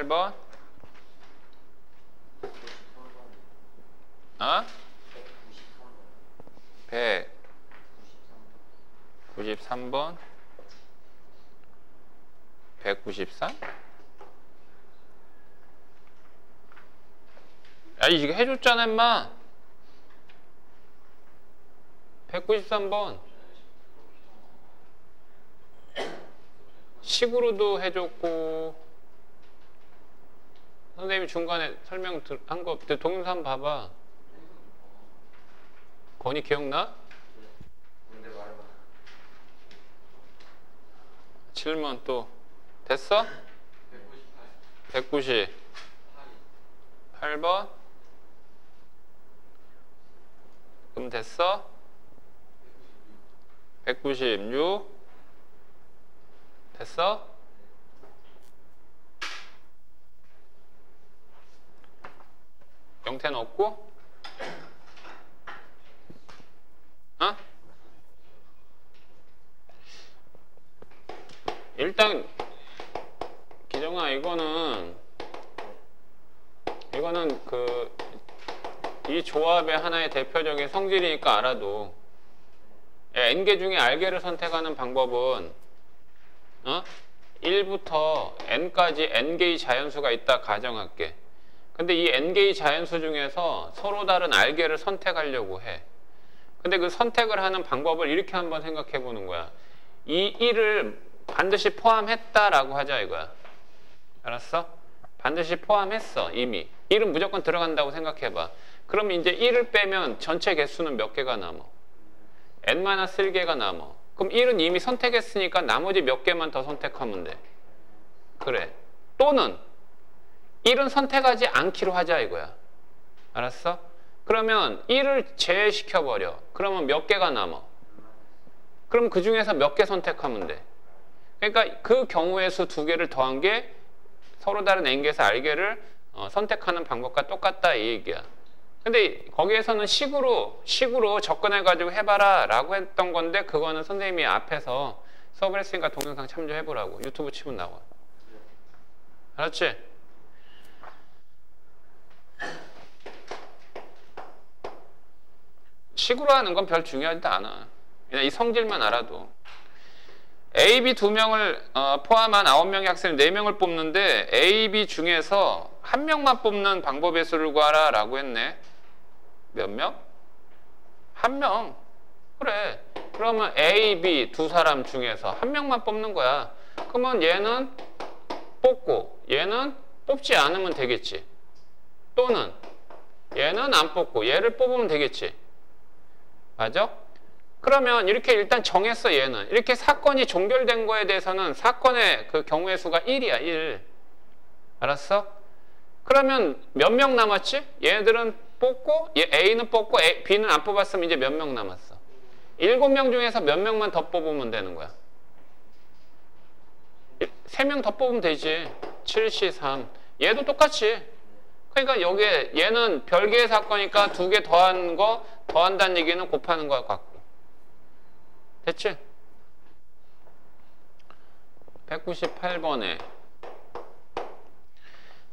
98번. 어? 193번. 193? 야, 이거 해줬잖아, 임마. 193번. 식으로도 해줬고, 선생님이 중간에 설명 한 거, 동영상 봐봐. 건이 기억나? 7번 또. 됐어? 198번. 그럼 됐어? 196. 됐어? 영태는 없고? 어? 일단 기정아, 이거는 이 조합의 하나의 대표적인 성질이니까 알아도, n개 중에 r개를 선택하는 방법은 1부터 n까지 n개의 자연수가 있다 가정할게. 근데 이 n개의 자연수 중에서 서로 다른 r개를 선택하려고 해. 근데 그 선택을 하는 방법을 이렇게 한번 생각해 보는 거야. 이 1을 반드시 포함했다라고 하자 이거야. 알았어? 반드시 포함했어. 이미 1은 무조건 들어간다고 생각해 봐. 그럼 이제 1을 빼면 전체 개수는 몇 개가 남아? n-1개가 남아. 그럼 1은 이미 선택했으니까 나머지 몇 개만 더 선택하면 돼. 그래. 또는 1은 선택하지 않기로 하자 이거야. 알았어? 그러면 1을 제외시켜버려. 그러면 몇 개가 남아? 그럼 그 중에서 몇 개 선택하면 돼. 그러니까 그 경우의 수 2개를 더한 게 서로 다른 n개에서 r개를 선택하는 방법과 똑같다 이 얘기야. 근데 거기에서는 식으로 접근해가지고 해봐라 라고 했던 건데, 그거는 선생님이 앞에서 수업을 했으니까 동영상 참조해보라고. 유튜브 치면 나와. 알았지? 식으로 하는 건 별 중요하지도 않아. 그냥 이 성질만 알아도. A, B 2명을 포함한 9명의 학생 4명을 뽑는데 A, B 중에서 1명만 뽑는 방법의 수를 구하라 라고 했네. 몇 명? 1명. 그래. 그러면 A, B 두 사람 중에서 1명만 뽑는 거야. 그러면 얘는 뽑고 얘는 뽑지 않으면 되겠지. 또는 얘는 안 뽑고 얘를 뽑으면 되겠지. 맞아? 그러면 이렇게 일단 정했어. 얘는 이렇게 사건이 종결된 거에 대해서는 사건의 그 경우의 수가 1이야 1. 알았어? 그러면 몇 명 남았지? 얘네들은 뽑고 A는 뽑고 B는 안 뽑았으면 이제 몇 명 남았어? 7명 중에서 몇 명만 더 뽑으면 되는 거야. 3명 더 뽑으면 되지. 7C 3. 얘도 똑같이. 그러니까 여기에 얘는 별개의 사건이니까 2개 더한다는 얘기는 곱하는 거야 같고. 됐지? 198번에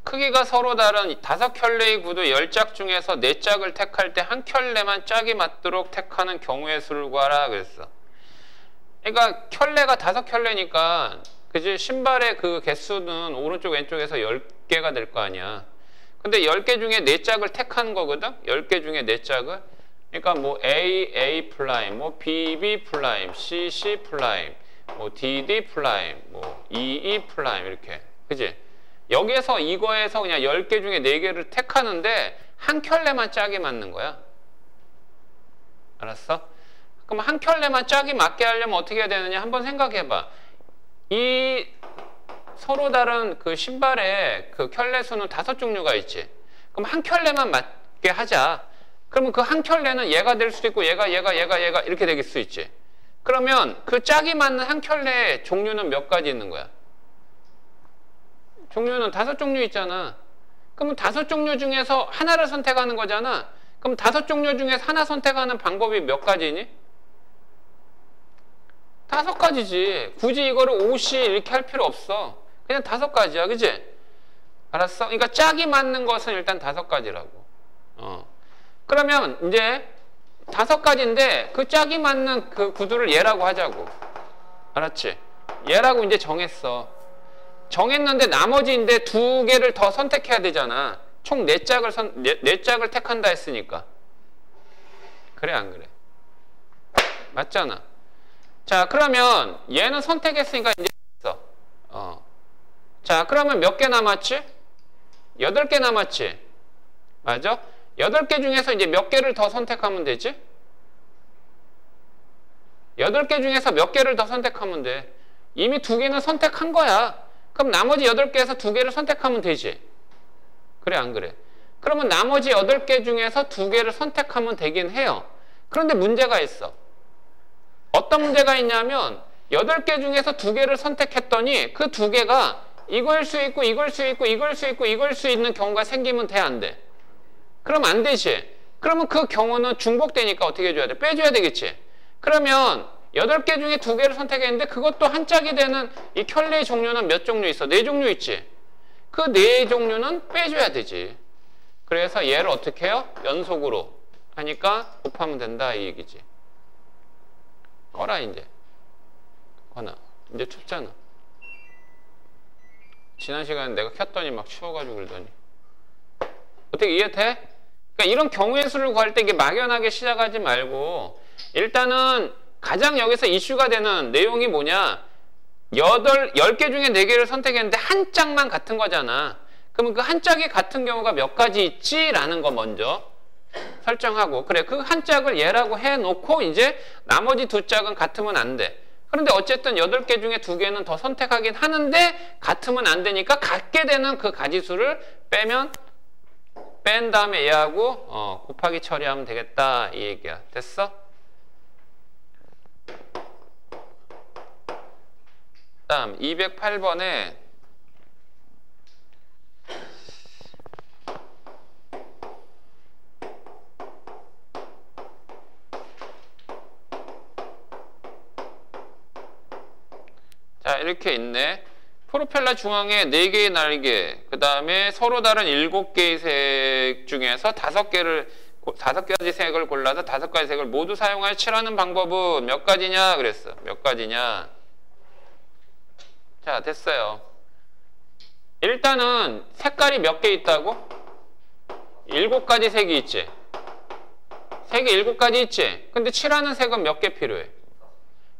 크기가 서로 다른 5켤레의 구두 10짝 중에서 4짝을 택할 때 한 켤레만 짝이 맞도록 택하는 경우의 수를 구하라 그랬어. 그러니까 켤레가 5켤레니까 그지? 신발의 그 개수는 오른쪽 왼쪽에서 10개가 될 거 아니야. 근데 10개 중에 4짝을 택한 거거든? 10개 중에 4짝을. 그러니까 뭐 A, A 플라임, 뭐 B, B 플라임, C, C 플라임, 뭐 D, D 플라임, 뭐 E, E 플라임 이렇게. 그지? 여기에서 이거에서 그냥 10개 중에 4개를 택하는데 한 켤레만 짝이 맞는 거야. 알았어? 그럼 한 켤레만 짝이 맞게 하려면 어떻게 해야 되느냐 한번 생각해 봐. 이 서로 다른 그 신발의 그 켤레 수는 5종류가 있지. 그럼 한 켤레만 맞게 하자. 그러면 그 한 켤레는 얘가 될 수도 있고 얘가 이렇게 될 수 있지. 그러면 그 짝이 맞는 한 켤레의 종류는 몇 가지 있는 거야? 종류는 5종류 있잖아. 그러면 5종류 중에서 하나를 선택하는 거잖아. 그럼 5종류 중에서 하나 선택하는 방법이 몇 가지니? 5가지지. 굳이 이거를 5시 이렇게 할 필요 없어. 그냥 5가지야. 그치? 알았어? 그러니까 짝이 맞는 것은 일단 5가지라고. 그러면 이제 5가지인데 그 짝이 맞는 그 구두를 얘라고 하자고. 알았지? 얘라고 이제 정했어. 정했는데 나머지인데 2개를 더 선택해야 되잖아. 총 4짝을 택한다 했으니까. 그래 안 그래? 맞잖아. 자, 그러면 얘는 선택했으니까 이제 됐어. 자, 그러면 몇 개 남았지? 8개 남았지? 맞아? 8개 중에서 이제 몇 개를 더 선택하면 되지? 8개 중에서 몇 개를 더 선택하면 돼. 이미 2개는 선택한 거야. 그럼 나머지 8개에서 2개를 선택하면 되지. 그래 안 그래? 그러면 나머지 8개 중에서 2개를 선택하면 되긴 해요. 그런데 문제가 있어. 어떤 문제가 있냐면 8개 중에서 2개를 선택했더니 그 2개가 이거일 수 있고 이걸 수 있고 이걸 수 있고 이걸 수 있는 경우가 생기면 돼 안 돼? 그럼 안 되지. 그러면 그 경우는 중복되니까 어떻게 해줘야 돼? 빼줘야 되겠지. 그러면 8개 중에 2개를 선택했는데 그것도 한 짝이 되는 이 켤레의 종류는 몇 종류 있어? 4종류 있지. 그 4종류는 빼줘야 되지. 그래서 얘를 어떻게 해요? 연속으로 하니까 곱하면 된다 이 얘기지. 꺼라 이제. 꺼놔. 이제 춥잖아. 지난 시간에 내가 켰더니 막 추워가지고 그러더니. 어떻게 이해돼? 그러니까 이런 경우의 수를 구할 때 이게 막연하게 시작하지 말고 일단은 가장 여기서 이슈가 되는 내용이 뭐냐? 10개 중에 4개를 선택했는데 한 짝만 같은 거잖아. 그러면 그 한 짝이 같은 경우가 몇 가지 있지라는 거 먼저 설정하고, 그래 그 한 짝을 얘라고 해놓고 이제 나머지 2짝은 같으면 안 돼. 그런데 어쨌든 8개 중에 2개는 더 선택하긴 하는데 같으면 안 되니까 같게 되는 그 가지수를 뺀 다음에 얘하고 곱하기 처리하면 되겠다 이 얘기야. 됐어? 다음 208번에 자 이렇게 있네. 프로펠러 중앙에 4개의 날개, 그 다음에 서로 다른 7개의 색 중에서 5가지 색을 골라서 5가지 색을 모두 사용하여 칠하는 방법은 몇 가지냐 그랬어. 몇 가지냐. 자 됐어요. 일단은 색깔이 몇 개 있다고? 7가지 색이 있지. 색이 7가지 있지. 근데 칠하는 색은 몇 개 필요해?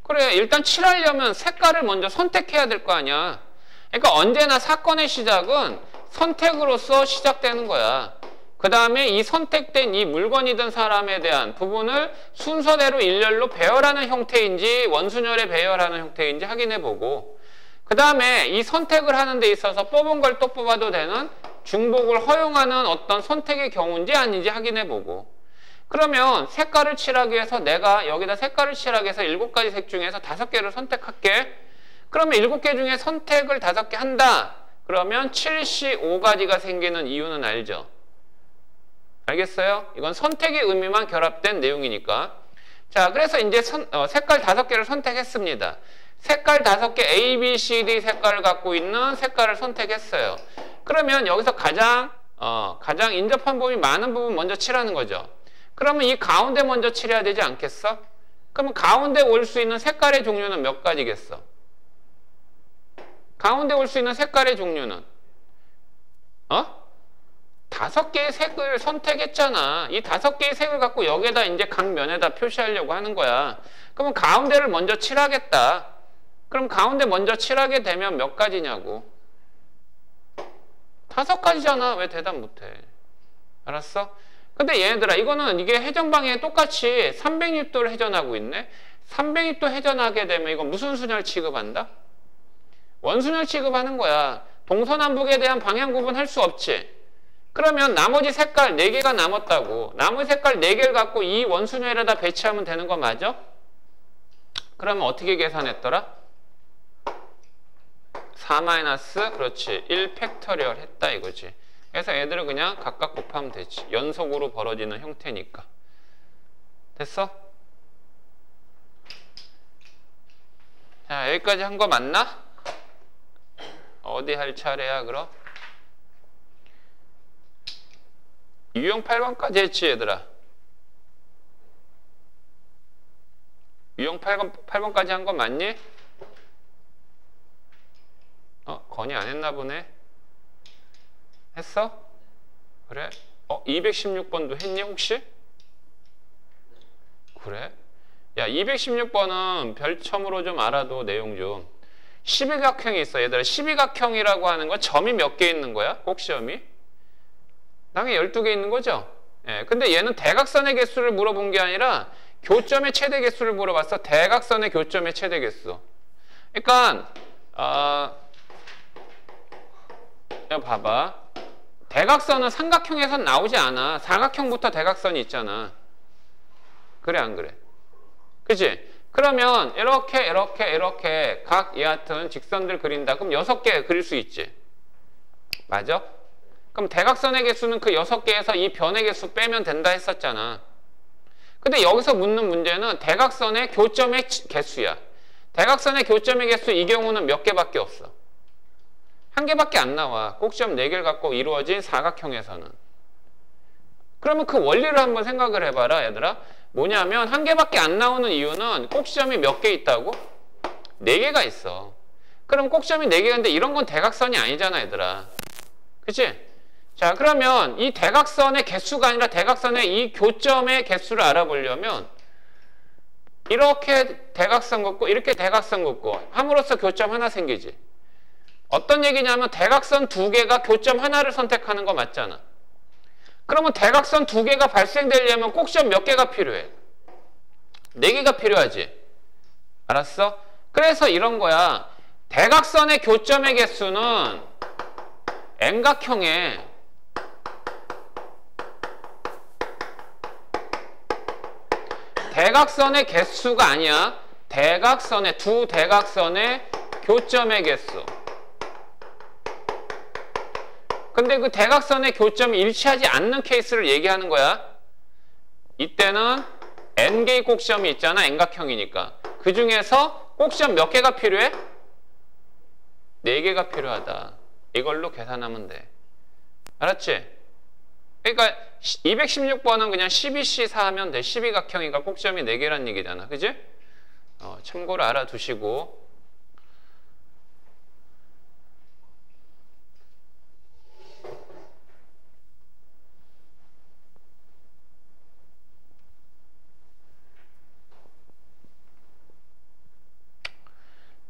그래 일단 칠하려면 색깔을 먼저 선택해야 될 거 아니야. 그러니까 언제나 사건의 시작은 선택으로서 시작되는 거야. 그 다음에 이 선택된 이 물건이든 사람에 대한 부분을 순서대로 일렬로 배열하는 형태인지 원순열에 배열하는 형태인지 확인해보고, 그 다음에 이 선택을 하는 데 있어서 뽑은 걸 또 뽑아도 되는 중복을 허용하는 어떤 선택의 경우인지 아닌지 확인해보고, 그러면 색깔을 칠하기 위해서 내가 여기다 색깔을 칠하기 위해서 7가지 색 중에서 5개를 선택할게. 그러면 7개 중에 선택을 5개 한다. 그러면 75가지가 생기는 이유는 알죠? 알겠어요? 이건 선택의 의미만 결합된 내용이니까. 자, 그래서 이제 색깔 5개를 선택했습니다. 색깔 5개 A, B, C, D 색깔을 갖고 있는 색깔을 선택했어요. 그러면 여기서 가장 인접한 부분이 많은 부분 먼저 칠하는 거죠. 그러면 이 가운데 먼저 칠해야 되지 않겠어? 그러면 가운데 올 수 있는 색깔의 종류는 몇 가지겠어? 가운데 올 수 있는 색깔의 종류는 5개의 색을 선택했잖아. 이 5개의 색을 갖고 여기에다 이제 각 면에다 표시하려고 하는 거야. 그러면 가운데를 먼저 칠하겠다. 그럼 가운데 먼저 칠하게 되면 몇 가지냐고? 5가지잖아. 왜 대답 못해? 알았어? 근데 얘네들아, 이게 회전 방향이 똑같이 360도를 회전하고 있네. 360도 회전하게 되면 이건 무슨 순열 취급한다? 원순열 취급하는 거야. 동서남북에 대한 방향 구분할 수 없지. 그러면 나머지 색깔 4개가 남았다고. 나머지 색깔 4개를 갖고 이 원순열에다 배치하면 되는 거 맞아? 그러면 어떻게 계산했더라? 4 그렇지. 1 팩터리얼 했다 이거지. 그래서 애들을 그냥 각각 곱하면 되지. 연속으로 벌어지는 형태니까. 됐어? 자, 여기까지 한 거 맞나? 어디 할 차례야 그럼? 유형 8번까지 했지 얘들아. 유형 8번까지 한 거 맞니? 건의 안 했나 보네. 했어? 그래? 216번도 했니 혹시? 그래? 야, 216번은 별첨으로 좀 알아도 내용 좀. 12각형이 있어 얘들아. 12각형이라고 하는 건 점이 몇 개 있는 거야? 꼭시험이? 당연히 12개 있는 거죠? 예, 근데 얘는 대각선의 개수를 물어본 게 아니라 교점의 최대 개수를 물어봤어. 대각선의 교점의 최대 개수. 그러니까 야, 봐봐. 대각선은 삼각형에선 나오지 않아. 사각형부터 대각선이 있잖아. 그래 안 그래? 그치? 그러면 이렇게 각 여하튼 직선들 그린다. 그럼 6개 그릴 수 있지. 맞아? 그럼 대각선의 개수는 그 6개에서 이 변의 개수 빼면 된다 했었잖아. 근데 여기서 묻는 문제는 대각선의 교점의 개수야. 대각선의 교점의 개수 이 경우는 몇 개밖에 없어. 한 개밖에 안 나와. 꼭지점 4개를 갖고 이루어진 사각형에서는. 그러면 그 원리를 한번 생각을 해봐라 얘들아. 뭐냐면 한 개밖에 안 나오는 이유는 꼭지점이 몇 개 있다고? 4개가 있어. 그럼 꼭지점이 4개인데 이런 건 대각선이 아니잖아 얘들아. 그치? 자, 그러면 이 대각선의 개수가 아니라 대각선의 이 교점의 개수를 알아보려면 이렇게 대각선 긋고 이렇게 대각선 긋고 함으로써 교점 하나 생기지. 어떤 얘기냐면 대각선 2개가 교점 하나를 선택하는 거 맞잖아. 그러면 대각선 2개가 발생되려면 꼭지점 몇 개가 필요해? 4개가 필요하지. 알았어? 그래서 이런 거야. 대각선의 교점의 개수는 N각형에 대각선의 개수가 아니야. 대각선의 두 대각선의 교점의 개수. 근데 그 대각선의 교점이 일치하지 않는 케이스를 얘기하는 거야. 이때는 N개의 꼭지점이 있잖아. N각형이니까. 그 중에서 꼭지점 몇 개가 필요해? 4개가 필요하다. 이걸로 계산하면 돼. 알았지? 그러니까 216번은 그냥 12C4 하면 돼. 12각형이니까 꼭지점이 4개란 얘기잖아. 그지? 참고로 알아두시고.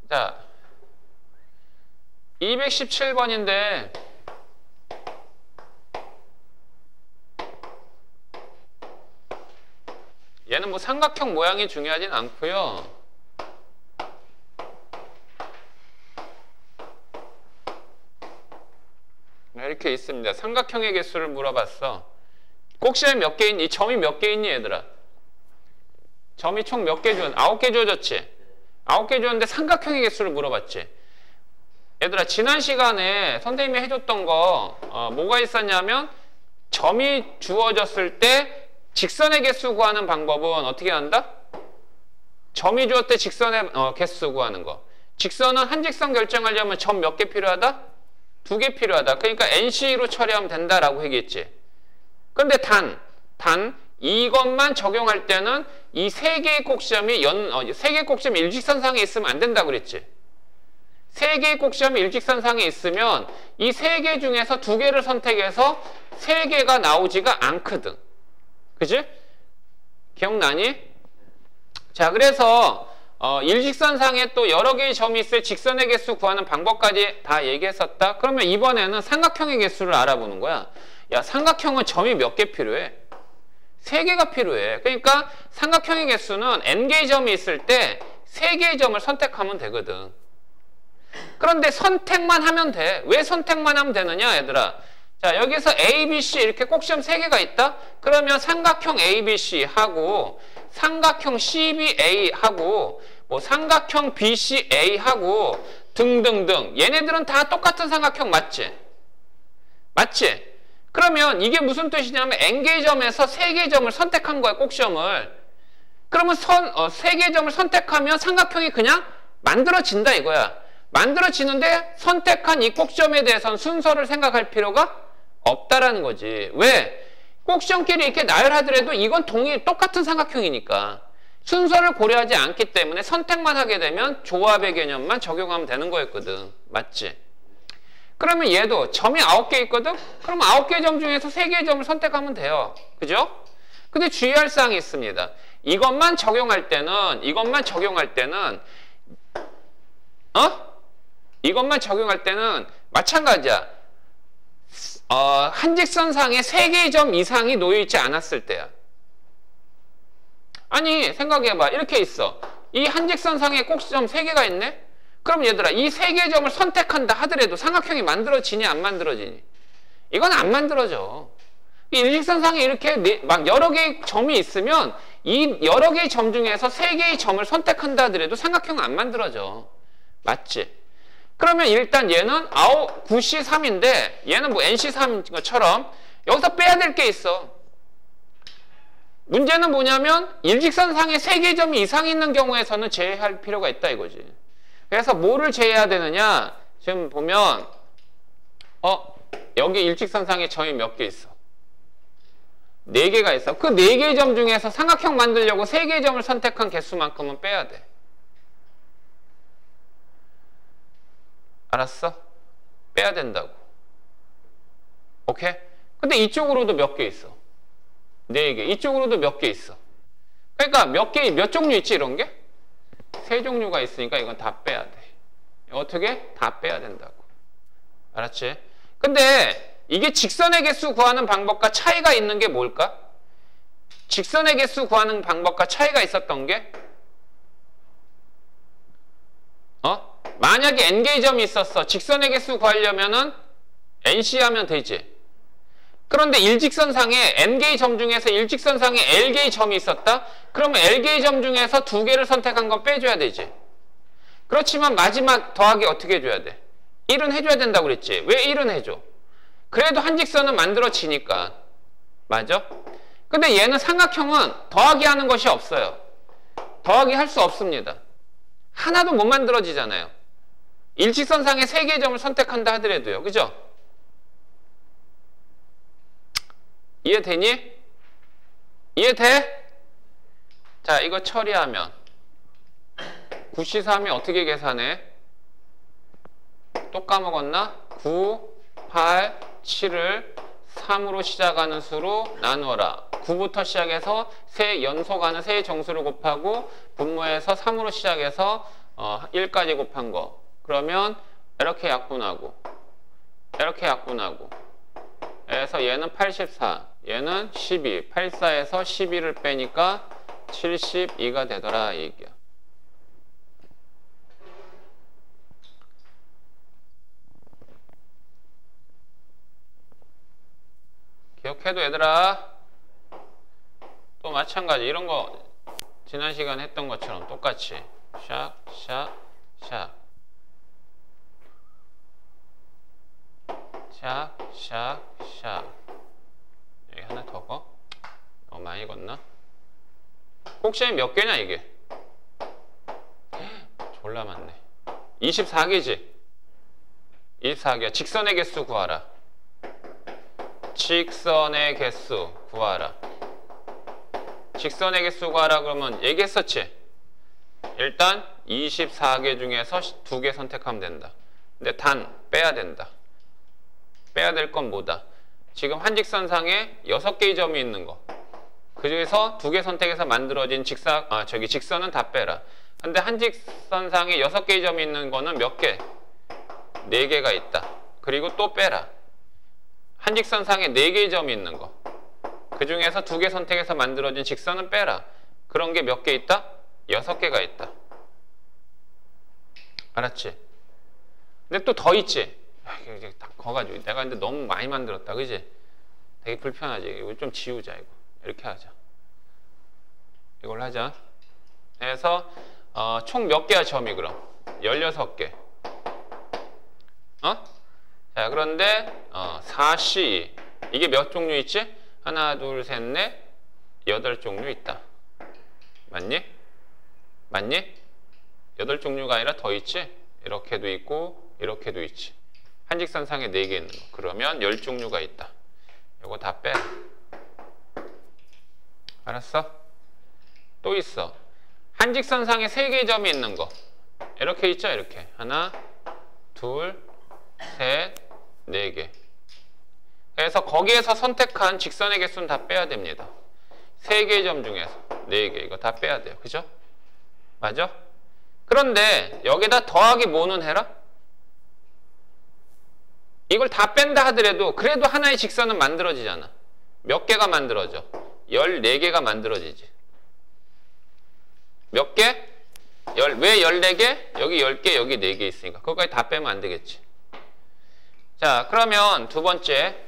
자, 217번인데 얘는 뭐 삼각형 모양이 중요하진 않고요. 이렇게 있습니다. 삼각형의 개수를 물어봤어. 꼭지점이 몇 개 있니? 점이 몇 개 있니 얘들아? 점이 총 몇 개 주었는데 9개 주어졌지? 9개 주었는데 삼각형의 개수를 물어봤지? 얘들아 지난 시간에 선생님이 해줬던 거 뭐가 있었냐면 점이 주어졌을 때 직선의 개수 구하는 방법은 어떻게 한다? 점이 주었을 때 직선의 개수 구하는 거. 직선은 한 직선 결정하려면 점 몇 개 필요하다? 2개 필요하다. 그러니까 NC로 처리하면 된다라고 얘기했지. 근데 단 이것만 적용할 때는 이 3개의 꼭지점이 3개의 꼭지점이 일직선상에 있으면 안 된다고 그랬지. 3개의 꼭지점이 일직선상에 있으면 이 3개 중에서 2개를 선택해서 3개가 나오지가 않거든. 그치? 기억나니? 자, 그래서 일직선상에 또 여러 개의 점이 있을 직선의 개수 구하는 방법까지 다 얘기했었다. 그러면 이번에는 삼각형의 개수를 알아보는 거야. 야, 삼각형은 점이 몇 개 필요해? 3개가 필요해. 그러니까 삼각형의 개수는 N개의 점이 있을 때 3개의 점을 선택하면 되거든. 그런데 선택만 하면 돼. 왜 선택만 하면 되느냐 얘들아? 자, 여기서 A, B, C 이렇게 꼭지점 3개가 있다? 그러면 삼각형 A, B, C 하고 삼각형 CBA 하고 뭐 삼각형 BCA 하고 등등등 얘네들은 다 똑같은 삼각형 맞지? 맞지? 그러면 이게 무슨 뜻이냐면 N개의 점에서 3개의 점을 선택한 거야, 꼭지점을. 그러면 3개의 점을 선택하면 삼각형이 그냥 만들어진다 이거야. 만들어지는데 선택한 이 꼭지점에 대해서는 순서를 생각할 필요가 없다라는 거지. 왜? 꼭지점끼리 이렇게 나열하더라도 이건 똑같은 삼각형이니까 순서를 고려하지 않기 때문에 선택만 하게 되면 조합의 개념만 적용하면 되는 거였거든. 맞지? 그러면 얘도 점이 9개 있거든? 그럼 9개의 점 중에서 3개의 점을 선택하면 돼요. 그죠? 근데 주의할 사항이 있습니다. 이것만 적용할 때는 마찬가지야. 한직선상에 3개의 점 이상이 놓여있지 않았을 때야. 아니 생각해봐. 이렇게 있어. 이 한직선상에 꼭지점 3개가 있네? 그럼 얘들아 이 3개의 점을 선택한다 하더라도 삼각형이 만들어지니 안 만들어지니? 이건 안 만들어져. 이 일직선상에 이렇게 막 여러 개의 점이 있으면 이 여러 개의 점 중에서 3개의 점을 선택한다 하더라도 삼각형은 안 만들어져. 맞지? 그러면 일단 얘는 9C3인데 얘는 뭐 NC3인 것처럼 여기서 빼야 될 게 있어. 문제는 뭐냐면 일직선상에 3개의 점이 이상 있는 경우에서는 제외할 필요가 있다 이거지. 그래서 뭐를 제외해야 되느냐? 지금 보면 여기 일직선상에 점이 몇 개 있어? 4개가 있어. 그 4개의 점 중에서 삼각형 만들려고 3개의 점을 선택한 개수만큼은 빼야 돼. 알았어? 빼야 된다고. 오케이? 근데 이쪽으로도 몇 개 있어? 4개. 이쪽으로도 몇 개 있어? 그러니까 몇 종류 있지 이런 게? 3종류가 있으니까 이건 다 빼야 돼. 어떻게? 다 빼야 된다고. 알았지? 근데 이게 직선의 개수 구하는 방법과 차이가 있는 게 뭘까? 직선의 개수 구하는 방법과 차이가 있었던 게 만약에 n개의 점이 있었어. 직선의 개수 구하려면은 nc 하면 되지. 그런데 일직선상에 n개의 점 중에서 일직선상에 l개의 점이 있었다? 그러면 l개의 점 중에서 2개를 선택한 건 빼줘야 되지. 그렇지만 마지막 더하기 어떻게 해줘야 돼? 1은 해줘야 된다고 그랬지. 왜 1은 해줘? 그래도 한직선은 만들어지니까. 맞아? 근데 얘는 삼각형은 더하기 하는 것이 없어요. 더하기 할 수 없습니다. 하나도 못 만들어지잖아요. 일직선상에 3개의 점을 선택한다 하더라도요. 그죠? 이해되니? 이해돼? 자, 이거 처리하면 9C3이 어떻게 계산해? 또 까먹었나? 9, 8, 7을 3으로 시작하는 수로 나누어라. 9부터 시작해서 연속하는 세 정수를 곱하고 분모해서 3으로 시작해서 1까지 곱한 거. 그러면 이렇게 약분하고 이렇게 약분하고 그래서 얘는 84, 얘는 12. 84에서 12를 빼니까 72가 되더라 이 얘기야. 기억해도 얘들아 또 마찬가지 이런 거 지난 시간에 했던 것처럼 똑같이 샥, 샥, 샥 샥, 샥, 샥 여기 하나 더 거? 너무 많이 걷나? 꼭지점이 몇 개냐 이게? 졸라 많네. 24개지? 24개. 직선의 개수 구하라. 직선의 개수 구하라. 직선의 개수 구하라 그러면 얘기했었지? 일단 24개 중에서 2개 선택하면 된다. 근데 단 빼야 된다. 빼야 될 건 뭐다? 지금 한직선상에 6개의 점이 있는 거. 그 중에서 2개 선택해서 만들어진 직선은 다 빼라. 근데 한직선상에 6개의 점이 있는 거는 몇 개? 4개가 있다. 그리고 또 빼라. 한직선상에 4개의 점이 있는 거. 그 중에서 2개 선택해서 만들어진 직선은 빼라. 그런 게 몇 개 있다? 6개가 있다. 알았지? 근데 또 더 있지? 이제 딱 거가지고 내가 근데 너무 많이 만들었다. 그지? 되게 불편하지? 이거 좀 지우자 이거. 이렇게 하자. 이걸 하자. 그래서 총 몇 개야 점이 그럼? 16개. 자, 그런데 4C 이게 몇 종류 있지? 하나, 둘, 셋, 넷, 8종류 있다. 맞니? 맞니? 8종류가 아니라 더 있지? 이렇게도 있고 이렇게도 있지. 한직선상에 4개 있는 거. 그러면 10종류가 있다. 이거 다 빼. 알았어? 또 있어. 한직선상에 3개의 점이 있는 거. 이렇게 있죠? 이렇게. 하나, 둘, 셋, 4개. 그래서 거기에서 선택한 직선의 개수는 다 빼야 됩니다. 3개의 점 중에서 4개. 이거 다 빼야 돼요. 그죠? 맞아? 그런데 여기다 더하기 뭐는 해라? 이걸 다 뺀다 하더라도 그래도 하나의 직선은 만들어지잖아. 몇 개가 만들어져? 14개가 만들어지지. 몇 개? 왜 14개? 여기 10개, 여기 4개 있으니까. 그거까지 다 빼면 안 되겠지. 자, 그러면 두 번째.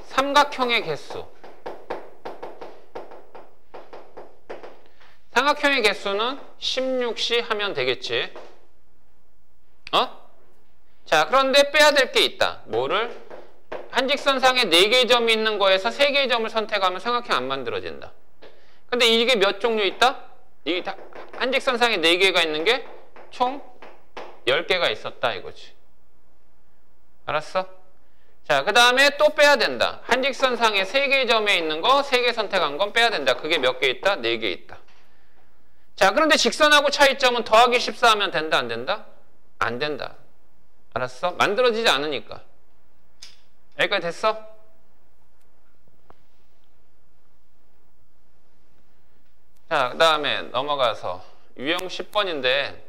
삼각형의 개수. 삼각형의 개수는 16시 하면 되겠지. 자, 그런데 빼야 될 게 있다. 뭐를? 한직선상에 4개의 점이 있는 거에서 3개의 점을 선택하면 삼각형 안 만들어진다. 근데 이게 몇 종류 있다? 이게 다 한직선상에 4개가 있는 게 총 10개가 있었다 이거지. 알았어? 자, 그 다음에 또 빼야 된다. 한직선상에 3개의 점에 있는 거 3개 선택한 건 빼야 된다. 그게 몇 개 있다? 4개 있다. 자, 그런데 직선하고 차이점은 더하기 14 하면 된다, 안 된다? 안 된다. 알았어? 만들어지지 않으니까. 여기까지 됐어? 자, 그 다음에 넘어가서 유형 10번인데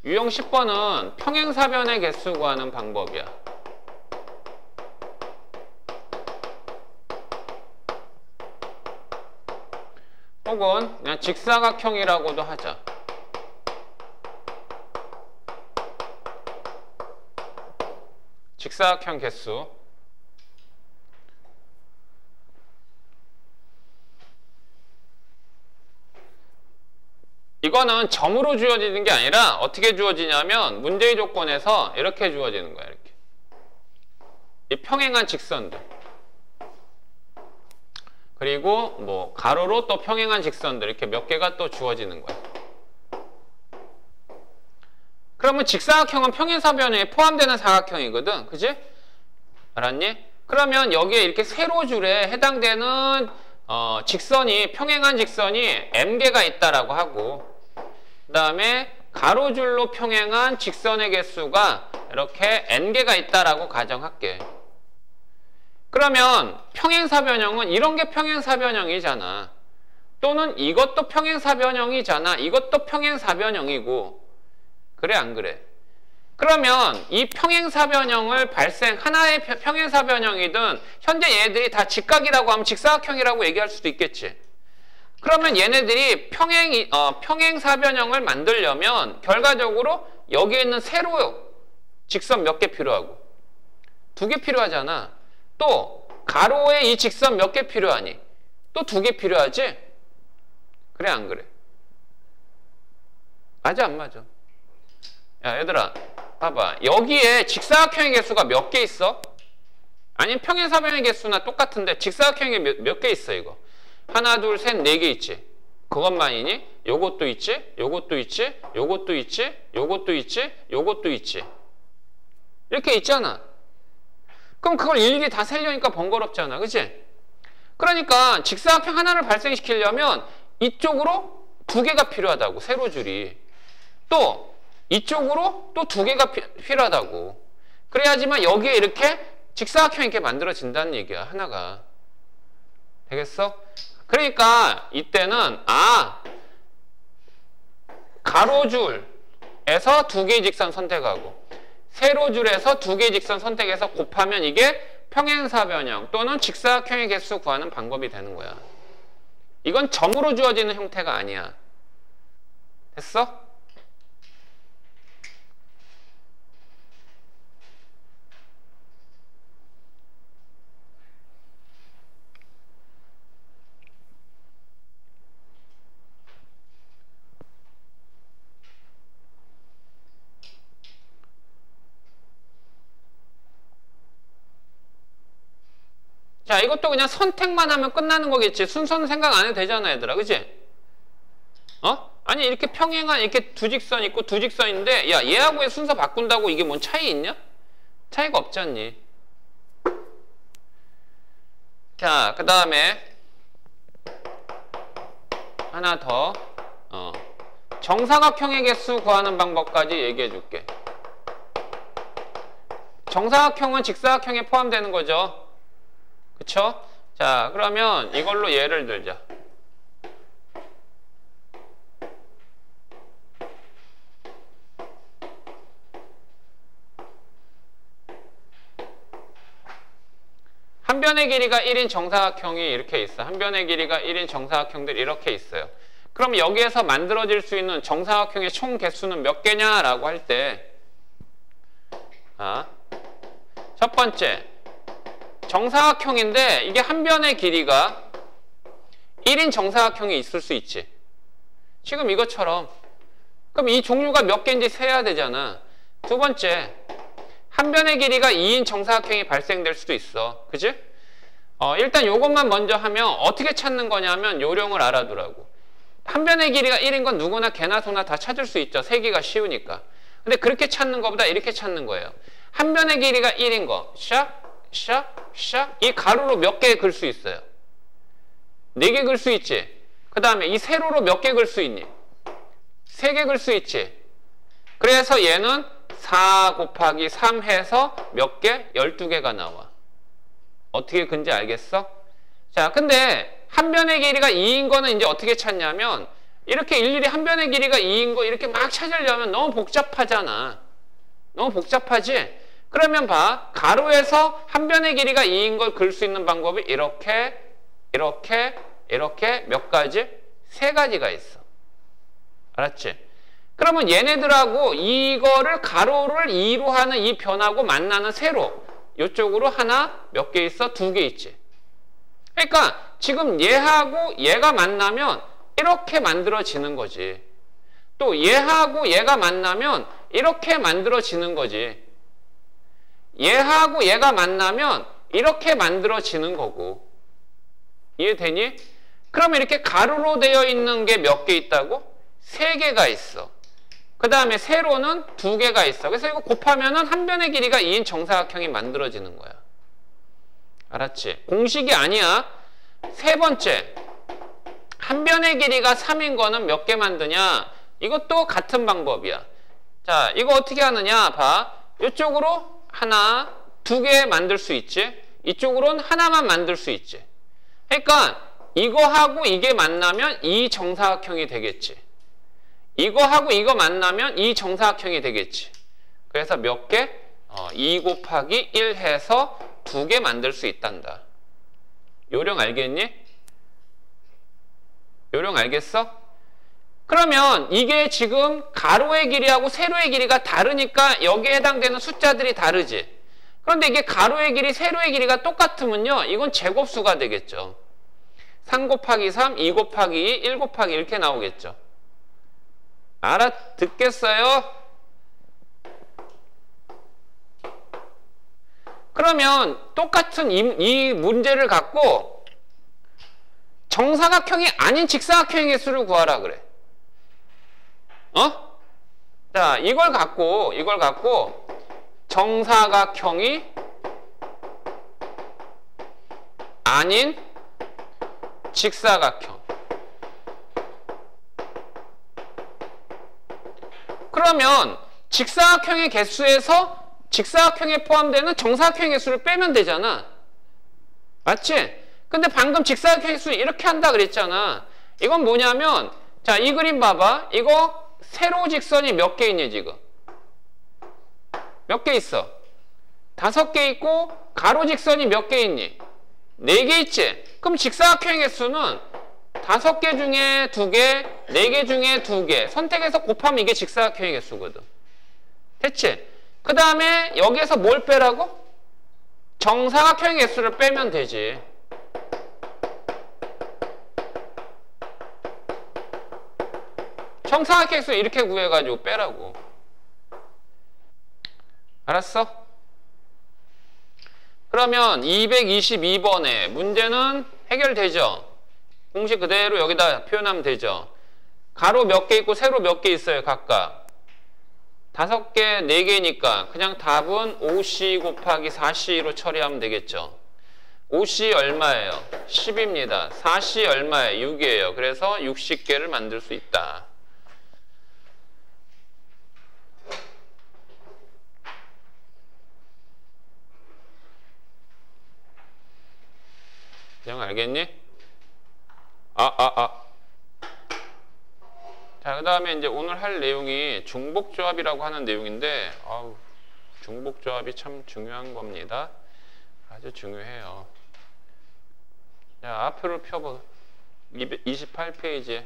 유형 10번은 평행사변의 개수 구하는 방법이야. 혹은 그냥 직사각형이라고도 하자. 직사각형 개수. 이거는 점으로 주어지는 게 아니라 어떻게 주어지냐면 문제의 조건에서 이렇게 주어지는 거야. 이렇게. 이 평행한 직선들. 그리고 뭐 가로로 또 평행한 직선들 이렇게 몇 개가 또 주어지는 거야. 그러면 직사각형은 평행사변에 포함되는 사각형이거든. 그지? 알았니? 그러면 여기에 이렇게 세로줄에 해당되는 직선이 평행한 직선이 m개가 있다라고 하고 그 다음에 가로줄로 평행한 직선의 개수가 이렇게 n개가 있다라고 가정할게. 그러면 평행사변형은 이런 게 평행사변형이잖아. 또는 이것도 평행사변형이잖아. 이것도 평행사변형이고. 그래 안 그래? 그러면 이 평행사변형을 하나의 평행사변형이든 현재 얘네들이 다 직각이라고 하면 직사각형이라고 얘기할 수도 있겠지. 그러면 얘네들이 평행사변형을 만들려면 결과적으로 여기에 있는 세로 직선 몇 개 필요하고 2개 필요하잖아. 또 가로에 이 직선 몇 개 필요하니? 또 2개 필요하지? 그래 안 그래? 맞아 안 맞아? 야 얘들아 봐봐. 여기에 직사각형의 개수가 몇 개 있어? 아니면 평행사변의 개수나 똑같은데 직사각형이 몇 개 있어 이거? 하나 둘 셋 4개 있지? 그것만이니? 요것도 있지? 요것도 있지? 요것도 있지? 요것도 있지? 요것도 있지? 이렇게 있잖아. 그럼 그걸 일일이 다 세려니까 번거롭잖아. 그치? 그러니까 직사각형 하나를 발생시키려면 이쪽으로 2개가 필요하다고. 세로줄이. 또 이쪽으로 또 2개가 필요하다고. 그래야지만 여기에 이렇게 직사각형이 이렇게 만들어진다는 얘기야. 하나가. 되겠어? 그러니까 이때는 가로줄에서 2개의 직선 선택하고 세로줄에서 2개의 직선 선택해서 곱하면 이게 평행사변형 또는 직사각형의 개수 구하는 방법이 되는 거야. 이건 점으로 주어지는 형태가 아니야. 됐어? 자, 이것도 그냥 선택만 하면 끝나는 거겠지. 순서는 생각 안 해도 되잖아, 얘들아. 그치? 아니, 이렇게 평행한, 이렇게 두 직선 있고 두 직선인데, 야, 얘하고의 순서 바꾼다고 이게 뭔 차이 있냐? 차이가 없지 않니? 자, 그 다음에, 하나 더. 정사각형의 개수 구하는 방법까지 얘기해 줄게. 정사각형은 직사각형에 포함되는 거죠. 그쵸? 자, 그러면 이걸로 예를 들자. 한 변의 길이가 1인 정사각형이 이렇게 있어. 한 변의 길이가 1인 정사각형들이 이렇게 있어요. 그럼 여기에서 만들어질 수 있는 정사각형의 총 개수는 몇 개냐라고 할 때, 첫 번째, 정사각형인데 이게 한 변의 길이가 1인 정사각형이 있을 수 있지. 지금 이것처럼. 그럼 이 종류가 몇 개인지 세야 되잖아. 두 번째, 한 변의 길이가 2인 정사각형이 발생될 수도 있어. 그지? 일단 이것만 먼저 하면 어떻게 찾는 거냐면 요령을 알아두라고. 한 변의 길이가 1인 건 누구나 개나 소나 다 찾을 수 있죠. 세기가 쉬우니까. 근데 그렇게 찾는 것보다 이렇게 찾는 거예요. 한 변의 길이가 1인 거. 샥, 샥, 샥. 이 가로로 몇 개 글 수 있어요? 4개 글 수 있지. 그 다음에 이 세로로 몇 개 글 수 있니? 3개 글 수 있지. 그래서 얘는 4 곱하기 3 해서 몇 개? 12개가 나와. 어떻게 근지 알겠어? 자, 근데 한 변의 길이가 2인 거는 이제 어떻게 찾냐면 이렇게 일일이 한 변의 길이가 2인 거 이렇게 막 찾으려면 너무 복잡하잖아. 너무 복잡하지? 그러면 봐. 가로에서 한 변의 길이가 2인 걸 그릴 수 있는 방법이 이렇게, 이렇게, 이렇게 몇 가지? 3가지가 있어. 알았지? 그러면 얘네들하고 이거를 가로를 2로 하는 이 변하고 만나는 세로 이쪽으로 하나 몇 개 있어? 2개 있지. 그러니까 지금 얘하고 얘가 만나면 이렇게 만들어지는 거지. 또 얘하고 얘가 만나면 이렇게 만들어지는 거지. 얘하고 얘가 만나면 이렇게 만들어지는 거고. 이해되니? 그러면 이렇게 가로로 되어 있는 게 몇 개 있다고? 3개가 있어. 그 다음에 세로는 2개가 있어. 그래서 이거 곱하면은 한 변의 길이가 2인 정사각형이 만들어지는 거야. 알았지? 공식이 아니야. 세 번째, 한 변의 길이가 3인 거는 몇 개 만드냐? 이것도 같은 방법이야. 자, 이거 어떻게 하느냐? 봐. 이쪽으로 하나, 2개 만들 수 있지. 이쪽으로는 하나만 만들 수 있지. 그러니까 이거하고 이게 만나면 이 정사각형이 되겠지. 이거하고 이거 만나면 이 정사각형이 되겠지. 그래서 몇 개? 2 곱하기 1 해서 2개 만들 수 있단다. 요령 알겠니? 요령 알겠어? 그러면 이게 지금 가로의 길이하고 세로의 길이가 다르니까 여기에 해당되는 숫자들이 다르지. 그런데 이게 가로의 길이, 세로의 길이가 똑같으면요. 이건 제곱수가 되겠죠. 3 곱하기 3, 2 곱하기 2, 1 곱하기 이렇게 나오겠죠. 알아듣겠어요? 그러면 똑같은 이 문제를 갖고 정사각형이 아닌 직사각형의 개수를 구하라 그래. 자, 이걸 갖고 정사각형이 아닌 직사각형. 그러면 직사각형의 개수에서 직사각형에 포함되는 정사각형의 개수를 빼면 되잖아. 맞지? 근데 방금 직사각형의 개수 이렇게 한다 그랬잖아. 이건 뭐냐면, 자, 이 그림 봐봐. 이거 세로 직선이 몇 개 있니 지금? 몇 개 있어? 5개 있고 가로 직선이 몇 개 있니? 4개 있지? 그럼 직사각형의 개수는 5개 중에 2개, 4개 중에 2개 선택해서 곱하면 이게 직사각형의 개수거든. 됐지? 그 다음에 여기에서 뭘 빼라고? 정사각형의 개수를 빼면 되지. 정사각형의 개수 이렇게 구해가지고 빼라고. 알았어? 그러면 222번에 문제는 해결되죠? 공식 그대로 여기다 표현하면 되죠? 가로 몇 개 있고 세로 몇 개 있어요, 각각? 5개, 4개니까 그냥 답은 5C 곱하기 4C로 처리하면 되겠죠? 5C 얼마예요? 10입니다. 4C 얼마예요? 6이에요. 그래서 60개를 만들 수 있다. 형 알겠니? 자, 그 다음에 이제 오늘 할 내용이 중복조합이라고 하는 내용인데, 중복조합이 참 중요한 겁니다. 아주 중요해요. 자, 앞표를 펴봐. 28페이지에.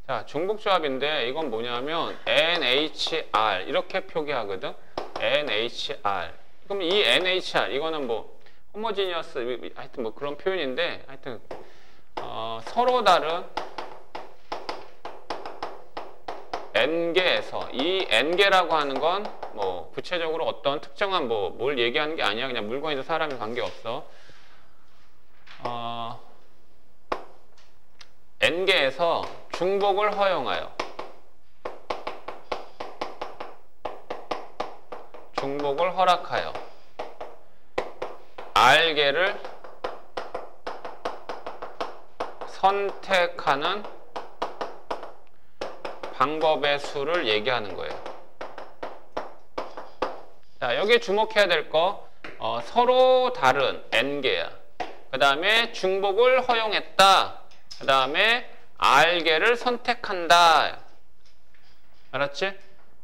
자, 중복조합인데 이건 뭐냐면 NHR 이렇게 표기하거든. NHR. 그럼 이 NHR 이거는 뭐 호모지니어스 하여튼 뭐 그런 표현인데 하여튼 서로 다른 N개에서 이 N개라고 하는 건 뭐 구체적으로 어떤 특정한 뭘 얘기하는 게 아니야. 그냥 물건이든 사람이 관계없어. N개에서 중복을 허용하여 중복을 허락하여 R개를 선택하는 방법의 수를 얘기하는 거예요. 자, 여기에 주목해야 될 거 서로 다른 N개야. 그 다음에 중복을 허용했다. 그 다음에 R개를 선택한다. 알았지?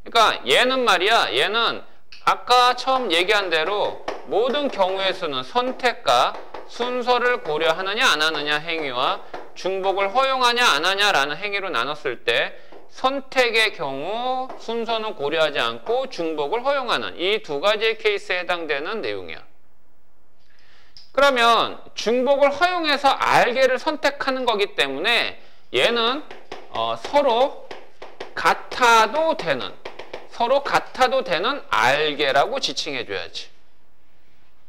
그러니까 얘는 말이야. 얘는 아까 처음 얘기한 대로 모든 경우의 수는 선택과 순서를 고려하느냐 안 하느냐 행위와 중복을 허용하냐 안 하냐라는 행위로 나눴을 때 선택의 경우 순서는 고려하지 않고 중복을 허용하는 이 두 가지의 케이스에 해당되는 내용이야. 그러면 중복을 허용해서 R개를 선택하는 거기 때문에 얘는 서로 같아도 되는 R개라고 지칭해 줘야지.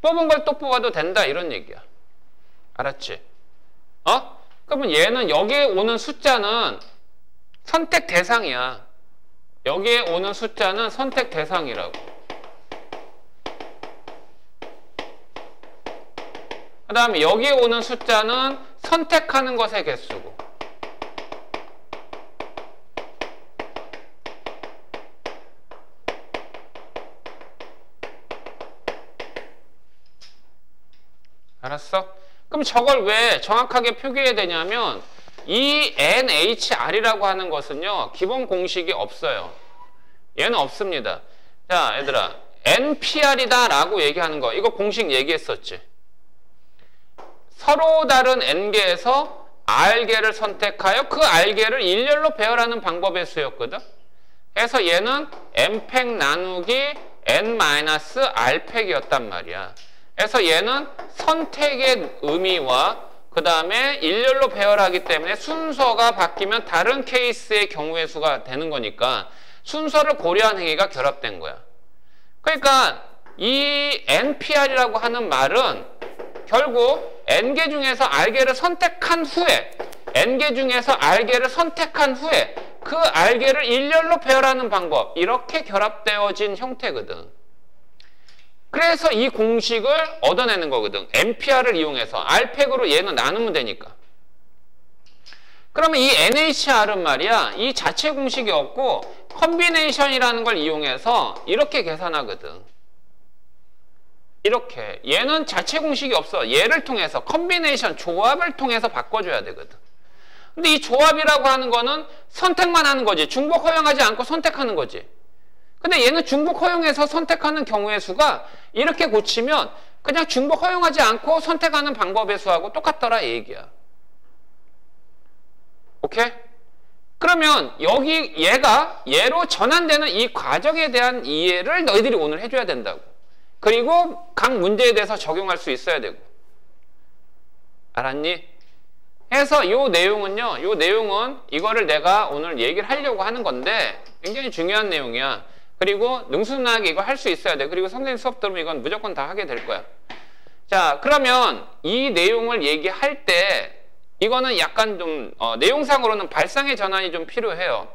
뽑은 걸 또 뽑아도 된다 이런 얘기야. 알았지? 그러면 얘는 여기에 오는 숫자는 선택 대상이야. 여기에 오는 숫자는 선택 대상이라고. 그 다음에 여기에 오는 숫자는 선택하는 것의 개수고. 알았어? 그럼 저걸 왜 정확하게 표기해야 되냐면 이 NHR이라고 하는 것은요. 기본 공식이 없어요. 얘는 없습니다. 자, 얘들아. NPR이다 라고 얘기하는 거. 이거 공식 얘기했었지. 서로 다른 N개에서 R개를 선택하여 그 R개를 일렬로 배열하는 방법의 수였거든. 그래서 얘는 N팩 나누기 N-R팩이었단 말이야. 그래서 얘는 선택의 의미와 그 다음에 일렬로 배열하기 때문에 순서가 바뀌면 다른 케이스의 경우의 수가 되는 거니까 순서를 고려한 행위가 결합된 거야. 그러니까 이 NPR이라고 하는 말은 결국 N개 중에서 R개를 선택한 후에 N개 중에서 R개를 선택한 후에 그 R개를 일렬로 배열하는 방법 이렇게 결합되어진 형태거든. 그래서 이 공식을 얻어내는 거거든. NPR을 이용해서 R팩으로 얘는 나누면 되니까. 그러면 이 NHR은 말이야. 이 자체 공식이 없고 컨비네이션이라는 걸 이용해서 이렇게 계산하거든. 이렇게. 얘는 자체 공식이 없어. 얘를 통해서 컨비네이션, 조합을 통해서 바꿔줘야 되거든. 근데 이 조합이라고 하는 거는 선택만 하는 거지. 중복 허용하지 않고 선택하는 거지. 근데 얘는 중복 허용해서 선택하는 경우의 수가 이렇게 고치면 그냥 중복 허용하지 않고 선택하는 방법의 수하고 똑같더라 이 얘기야. 오케이? 그러면 여기 얘로 전환되는 이 과정에 대한 이해를 너희들이 오늘 해줘야 된다고. 그리고 각 문제에 대해서 적용할 수 있어야 되고. 알았니? 해서 요 내용은요. 요 내용은 이거를 내가 오늘 얘기를 하려고 하는 건데 굉장히 중요한 내용이야. 그리고 능수능란하게 이거 할 수 있어야 돼. 그리고 선생님 수업 들으면 이건 무조건 다 하게 될 거야. 자, 그러면 이 내용을 얘기할 때 이거는 약간 좀 내용상으로는 발상의 전환이 좀 필요해요.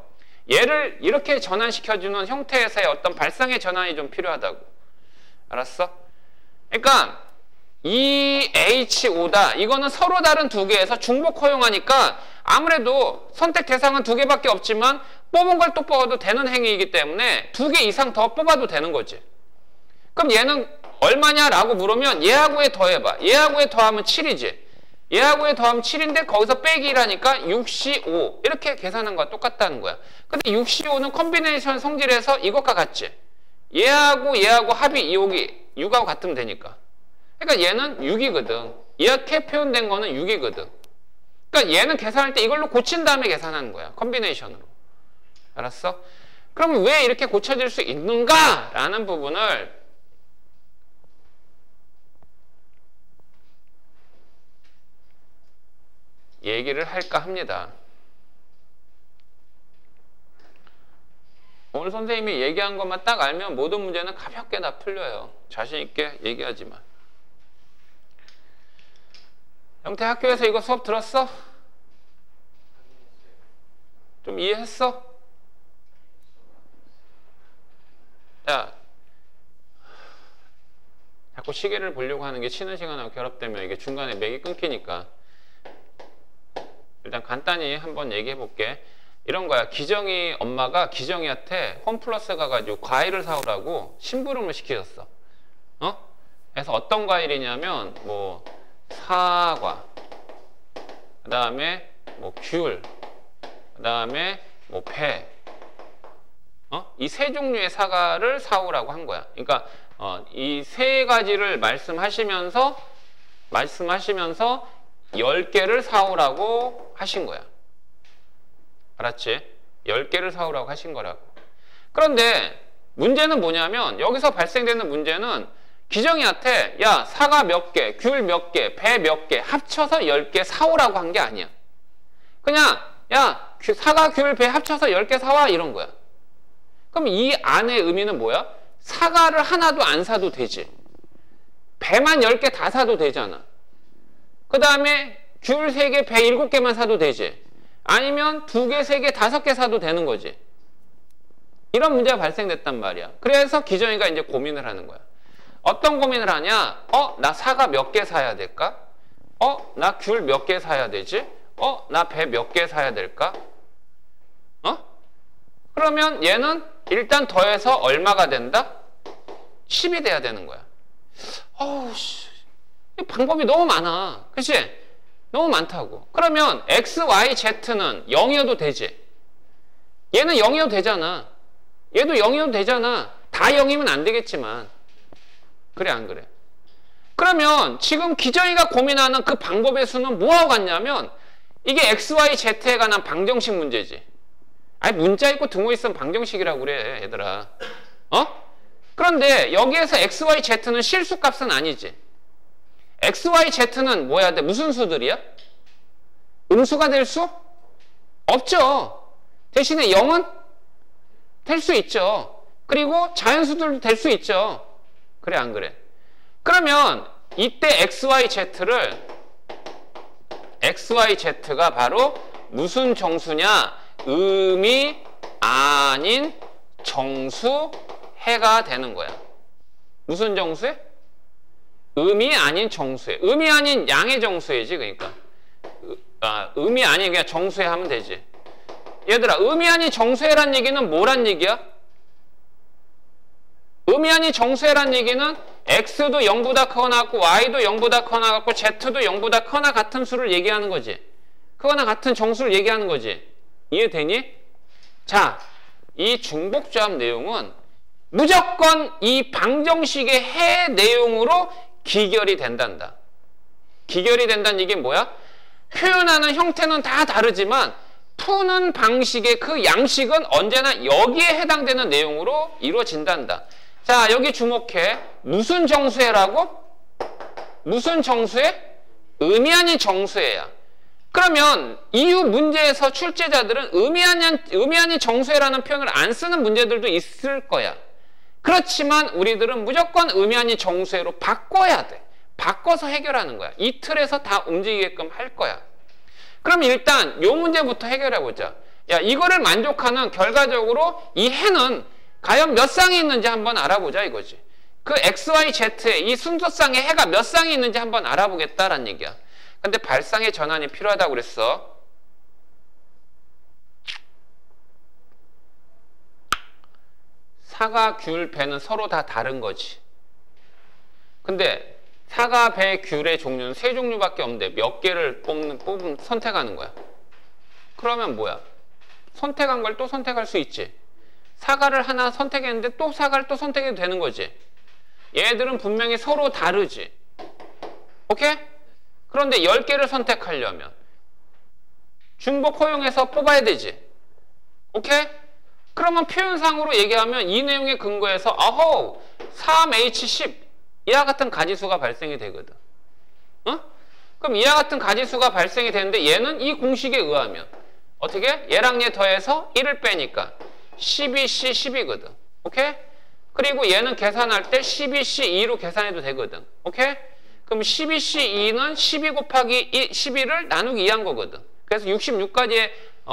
얘를 이렇게 전환시켜주는 형태에서의 어떤 발상의 전환이 좀 필요하다고. 알았어? 그러니까 EHO다. 이거는 서로 다른 두 개에서 중복 허용하니까 아무래도 선택 대상은 두 개밖에 없지만 뽑은 걸 또 뽑아도 되는 행위이기 때문에 두 개 이상 더 뽑아도 되는 거지. 그럼 얘는 얼마냐라고 물으면 얘하고에 더해봐. 얘하고에 더하면 7이지. 얘하고에 더하면 7인데 거기서 빼기 1하니까 6C5 이렇게 계산한 거와 똑같다는 거야. 근데 6C5는 컴비네이션 성질에서 이것과 같지. 얘하고 합이 6하고 같으면 되니까. 그러니까 얘는 6이거든. 이렇게 표현된 거는 6이거든. 그러니까 얘는 계산할 때 이걸로 고친 다음에 계산하는 거야. 컴비네이션으로. 알았어? 그럼 왜 이렇게 고쳐질 수 있는가? 라는 부분을 얘기를 할까 합니다. 오늘 선생님이 얘기한 것만 딱 알면 모든 문제는 가볍게 다 풀려요. 자신 있게 얘기하지만. 영태 학교에서 이거 수업 들었어? 좀 이해했어? 야, 자꾸 시계를 보려고 하는 게 쉬는 시간하고 결합되면 이게 중간에 맥이 끊기니까 일단 간단히 한번 얘기해 볼게. 이런 거야. 기정이 엄마가 기정이한테 홈플러스 가가지고 과일을 사오라고 심부름을 시키셨어. 그래서 어떤 과일이냐면 뭐 사과, 그 다음에 뭐 귤, 그 다음에 뭐 배, 이 세 종류의 사과를 사오라고 한 거야. 그러니까 이 세 가지를 말씀하시면서 10개를 사오라고 하신 거야. 알았지? 10개를 사오라고 하신 거라고. 그런데 문제는 뭐냐면 여기서 발생되는 문제는 기정이한테 야 사과 몇 개, 귤 몇 개, 배 몇 개 합쳐서 10개 사오라고 한 게 아니야. 그냥 야 사과, 귤, 배 합쳐서 10개 사와 이런 거야. 그럼 이 안의 의미는 뭐야? 사과를 하나도 안 사도 되지. 배만 10개 다 사도 되잖아. 그 다음에 귤 3개, 배 7개만 사도 되지. 아니면 2개, 3개, 5개 사도 되는 거지. 이런 문제가 발생됐단 말이야. 그래서 기정이가 이제 고민을 하는 거야. 어떤 고민을 하냐? 나 사과 몇 개 사야 될까? 나 귤 몇 개 사야 되지? 나 배 몇 개 사야 될까? 그러면 얘는 일단 더해서 얼마가 된다? 10이 돼야 되는 거야. 방법이 너무 많아. 그치? 너무 많다고. 그러면 X, Y, Z는 0이어도 되지. 얘는 0이어도 되잖아. 얘도 0이어도 되잖아. 다 0이면 안 되겠지만. 그래 안 그래? 그러면 지금 기정이가 고민하는 그 방법의 수는 뭐하고 같냐면 이게 X, Y, Z에 관한 방정식 문제지. 아니 문자 있고 등호 있으면 방정식이라고 그래 얘들아. 그런데 여기에서 X, Y, Z는 실수값은 아니지. X, Y, Z는 뭐야 돼? 무슨 수들이야? 음수가 될 수? 없죠. 대신에 0은 될 수 있죠. 그리고 자연수들도 될 수 있죠. 그래 안 그래? 그러면 이때 X, Y, Z를 X, Y, Z가 바로 무슨 정수냐? 음이 아닌 정수해가 되는 거야. 무슨 정수해? 음이 아닌 정수해. 음이 아닌 양의 정수해지. 그러니까 음이 아닌 그냥 정수해 하면 되지. 얘들아 음이 아닌 정수해란 얘기는 뭐란 얘기야? 음이 아닌 정수해란 얘기는 x도 0보다 크거나 같고 y도 0보다 크거나 같고 z도 0보다 크거나 같은 수를 얘기하는 거지. 크거나 같은 정수를 얘기하는 거지. 이해되니? 자, 이 중복조합 내용은 무조건 이 방정식의 해 내용으로 기결이 된단다. 기결이 된다는 얘기 뭐야? 표현하는 형태는 다 다르지만 푸는 방식의 그 양식은 언제나 여기에 해당되는 내용으로 이루어진단다. 자, 여기 주목해. 무슨 정수해라고? 무슨 정수해? 음이 아닌 정수해야. 그러면 이후 문제에서 출제자들은 음이 아닌 정수해라는 표현을 안 쓰는 문제들도 있을 거야. 그렇지만 우리들은 무조건 음이 아닌 정수해로 바꿔야 돼. 바꿔서 해결하는 거야. 이 틀에서 다 움직이게끔 할 거야. 그럼 일단 요 문제부터 해결해 보자. 야, 이거를 만족하는 결과적으로 이 해는 과연 몇 쌍이 있는지 한번 알아보자 이거지. 그 XYZ의 이 순서쌍의 해가 몇 쌍이 있는지 한번 알아보겠다라는 얘기야. 근데 발상의 전환이 필요하다고 그랬어. 사과, 귤, 배는 서로 다 다른 거지. 근데 사과, 배, 귤의 종류는 세 종류밖에 없는데 몇 개를 선택하는 거야. 그러면 뭐야? 선택한 걸 또 선택할 수 있지. 사과를 하나 선택했는데 또 사과를 또 선택해도 되는 거지. 얘들은 분명히 서로 다르지. 오케이? 그런데 10개를 선택하려면 중복 허용해서 뽑아야 되지. 오케이? 그러면 표현상으로 얘기하면 이 내용에 근거해서 3H10 이와 같은 가지수가 발생이 되거든. 어? 그럼 이와 같은 가지수가 발생이 되는데 얘는 이 공식에 의하면 어떻게? 얘랑 얘 더해서 1을 빼니까 12C 10이거든. 오케이? 그리고 얘는 계산할 때 12C 2로 계산해도 되거든. 오케이? 그럼 12C 2는 12 곱하기 12를 나누기 2한 거거든. 그래서 66가지의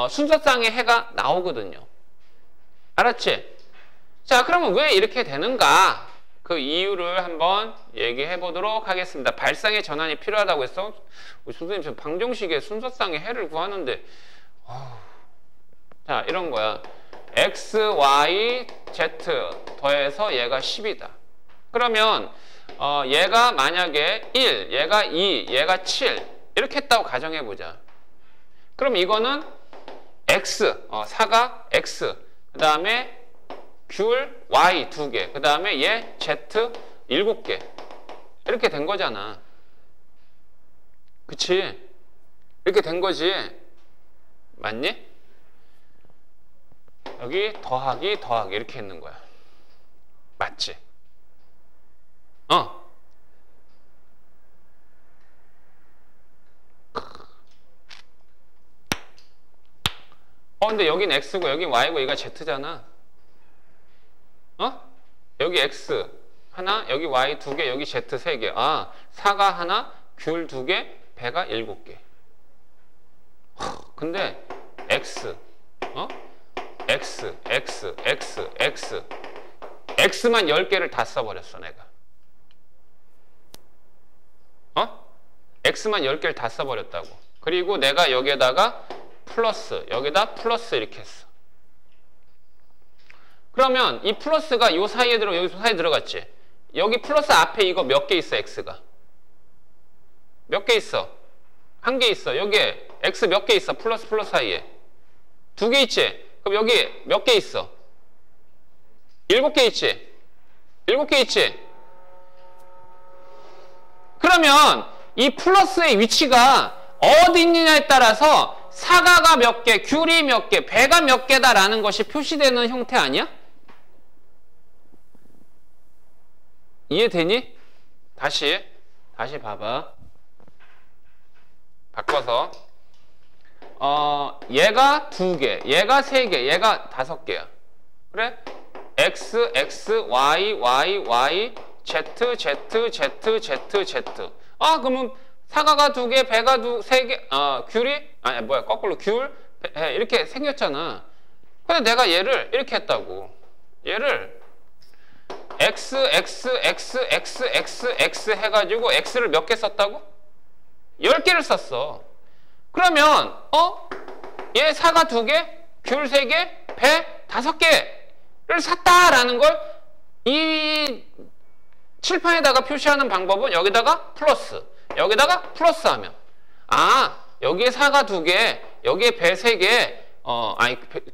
순서쌍의 해가 나오거든요. 알았지? 자, 그러면 왜 이렇게 되는가? 그 이유를 한번 얘기해 보도록 하겠습니다. 발상의 전환이 필요하다고 했어. 선생님, 저 방정식의 순서쌍의 해를 구하는데 자, 이런 거야. X, Y, Z 더해서 얘가 10이다. 그러면 얘가 만약에 1, 얘가 2, 얘가 7 이렇게 했다고 가정해보자. 그럼 이거는 X, 사가 X, 그 다음에 귤, Y 2개, 그 다음에 얘 Z 7개 이렇게 된 거잖아. 그치? 이렇게 된 거지. 맞니? 여기 더하기 이렇게 있는 거야. 맞지? 근데 여긴 X고 여긴 Y고 얘가 Z잖아. 여기 X 하나, 여기 Y 2개, 여기 Z 3개. 사가 하나, 귤 2개, 배가 7개. 근데 X, X, X, X, X, X만 10개를 다 써버렸어, 내가. X만 10개를 다 써버렸다고. 그리고 내가 여기에다가 플러스, 여기다 플러스 이렇게 했어. 그러면 이 플러스가 요 사이에 여기 사이에 들어갔지? 여기 플러스 앞에 이거 몇 개 있어, X가? 몇 개 있어? 한 개 있어. 여기에 X 몇 개 있어? 플러스 사이에. 2개 있지? 그럼 여기 몇 개 있어? 7개 있지? 7개 있지? 그러면 이 플러스의 위치가 어디 있느냐에 따라서 사과가 몇 개, 귤이 몇 개, 배가 몇 개다라는 것이 표시되는 형태 아니야? 이해되니? 다시 봐봐. 바꿔서 얘가 2개, 얘가 3개, 얘가 5개야. 그래? X, X, Y, Y, Y, Z, Z, Z, Z, Z. 그러면 사과가 2개, 배가 3개, 귤이, 거꾸로 귤, 배, 이렇게 생겼잖아. 근데 내가 얘를 이렇게 했다고. 얘를 X, X, X, X, X, X 해가지고 X를 몇 개 썼다고? 10개를 썼어. 그러면, 얘 사과 2개, 귤 3개, 배 5개를 샀다라는 걸 이 칠판에다가 표시하는 방법은 여기다가 플러스, 여기다가 플러스 하면. 여기에 사과 2개, 여기에 배 3개,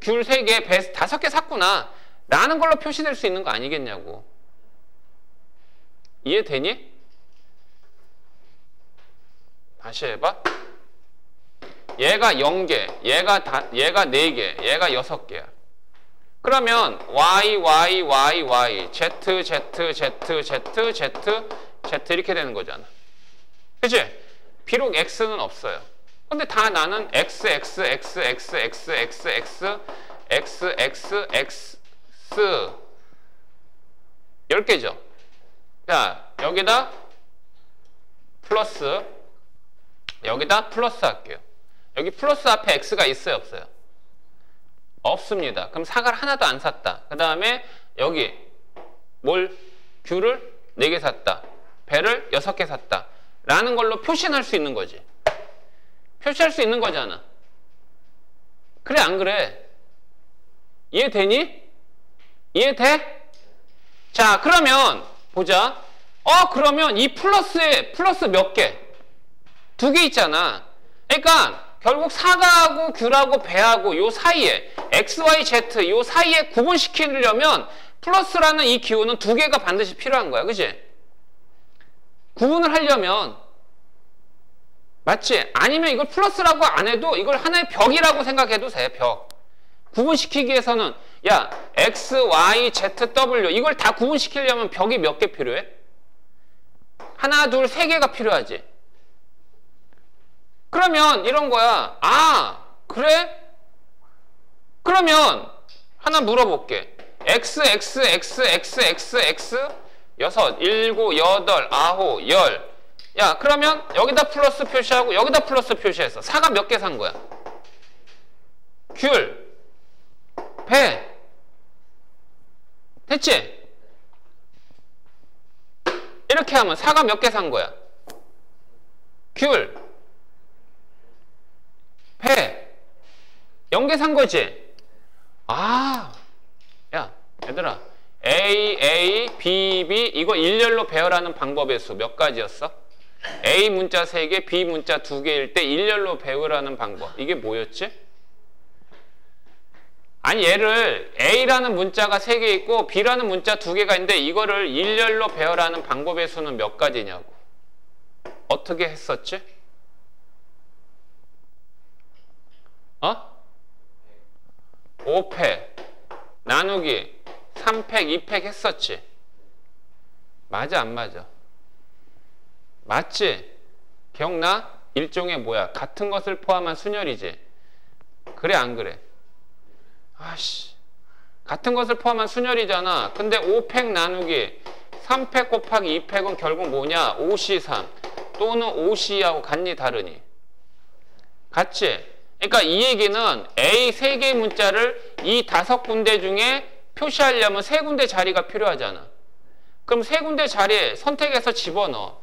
귤 3개, 배 5개 샀구나. 라는 걸로 표시될 수 있는 거 아니겠냐고. 이해되니? 다시 해봐. 얘가 0개, 얘가 4개, 얘가 6개야. 그러면 Y, Y, Y, Y, Z, Z, Z, Z, Z, Z 이렇게 되는 거잖아. 그치? 비록 X는 없어요. 근데 다 나는 X, X, X, X, X, X, X, X, X, X 10개죠. 자, 여기다 플러스, 여기다 플러스 할게요. 여기 플러스 앞에 x가 있어요, 없어요? 없습니다. 그럼 사과를 하나도 안 샀다. 그 다음에 여기 귤을 4개 샀다. 배를 6개 샀다. 라는 걸로 표시할 수 있는 거지. 표시할 수 있는 거잖아. 그래, 안 그래? 이해되니? 이해돼? 자, 그러면 보자. 그러면 이 플러스에 플러스 몇 개? 2개 있잖아. 그러니까 결국 사과하고 귤하고 배하고 요 사이에 x, y, z 요 사이에 구분시키려면 플러스라는 이 기호는 2개가 반드시 필요한 거야. 그치? 구분을 하려면 맞지? 아니면 이걸 플러스라고 안 해도 이걸 하나의 벽이라고 생각해도 돼. 벽. 구분시키기 위해서는 야 x, y, z, w 이걸 다 구분시키려면 벽이 몇 개 필요해? 하나, 둘, 3개가 필요하지. 그러면 이런 거야. 아, 그래? 그러면 하나 물어볼게. x, x, x, x, x, x 6, 7, 8, 9, 10. 야, 그러면 여기다 플러스 표시하고 여기다 플러스 표시했어. 사과 몇 개 산 거야? 귤, 배. 됐지? 이렇게 하면 사과 몇 개 산 거야? 귤, 배. 0개 산 거지? 아, 야, 얘들아. A, A, B, B 이거 일렬로 배열하는 방법의 수 몇 가지였어? A 문자 3개, B 문자 2개일 때 일렬로 배열하는 방법. 이게 뭐였지? 아니 얘를 A라는 문자가 3개 있고 B라는 문자 2개가 있는데 이거를 일렬로 배열하는 방법의 수는 몇 가지냐고. 어떻게 했었지? 5팩 나누기 3팩, 2팩 했었지? 맞아, 안 맞아? 맞지? 기억나? 일종의 뭐야? 같은 것을 포함한 순열이지? 그래, 안 그래? 아씨, 같은 것을 포함한 순열이잖아. 근데 5팩 나누기 3팩 곱하기 2팩은 결국 뭐냐? 5C3 또는 5C하고 같니 다르니? 같지? 그러니까 이 얘기는 A 3개의 문자를 이 5군데 중에 표시하려면 3군데 자리가 필요하잖아. 그럼 3군데 자리에 선택해서 집어넣어.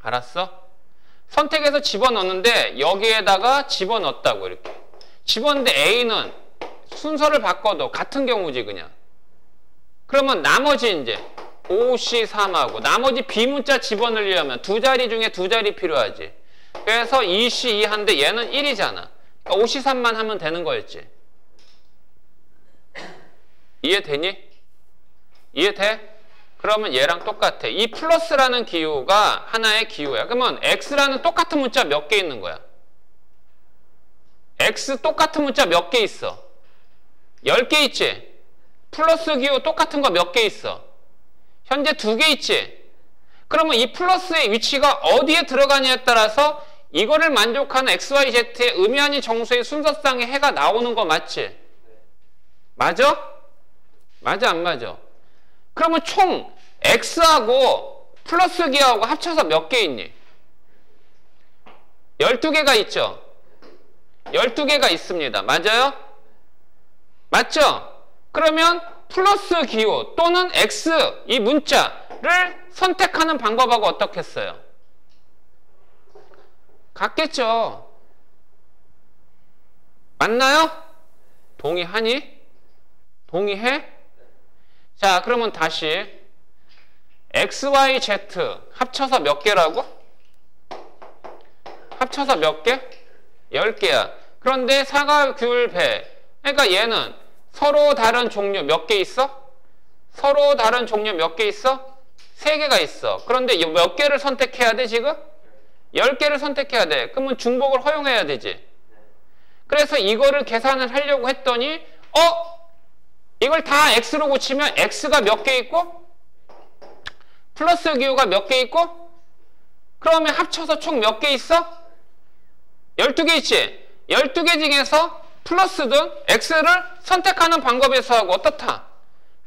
알았어? 선택해서 집어넣는데 여기에다가 집어넣었다고 이렇게. 집어넣는데 A는 순서를 바꿔도 같은 경우지 그냥. 그러면 나머지 이제 5C3하고 나머지 B 문자 집어넣으려면 2자리 중에 2자리 필요하지. 그래서 2C2한데 얘는 1이잖아. 그러니까 5C3만 하면 되는 거였지. 이해되니? 이해돼? 그러면 얘랑 똑같아. 이 플러스라는 기호가 하나의 기호야. 그러면 X라는 똑같은 문자 몇 개 있는 거야? X 똑같은 문자 몇 개 있어? 10개 있지? 플러스 기호 똑같은 거 몇 개 있어? 현재 2개 있지? 그러면 이 플러스의 위치가 어디에 들어가냐에 따라서 이거를 만족하는 XYZ의 의미 아닌 정수의 순서상의 해가 나오는 거 맞지? 맞아? 맞아, 안 맞아? 그러면 총 X하고 플러스 기하고 합쳐서 몇 개 있니? 12개가 있죠? 12개가 있습니다. 맞아요? 맞죠? 그러면 플러스 기호 또는 X 이 문자를 선택하는 방법하고 어떻겠어요? 같겠죠? 맞나요? 동의하니? 동의해? 자, 그러면 다시 X, Y, Z 합쳐서 몇 개라고? 합쳐서 몇 개? 10개야. 그런데 사과, 귤, 배. 그러니까 얘는 서로 다른 종류 몇 개 있어? 서로 다른 종류 몇 개 있어? 3개가 있어. 그런데 몇 개를 선택해야 돼 지금? 10개를 선택해야 돼. 그러면 중복을 허용해야 되지. 그래서 이거를 계산을 하려고 했더니 이걸 다 X로 고치면 X가 몇 개 있고 플러스 기호가 몇 개 있고 그러면 합쳐서 총 몇 개 있어? 12개 있지? 12개 중에서 플러스든 X를 선택하는 방법의 수하고 어떻다?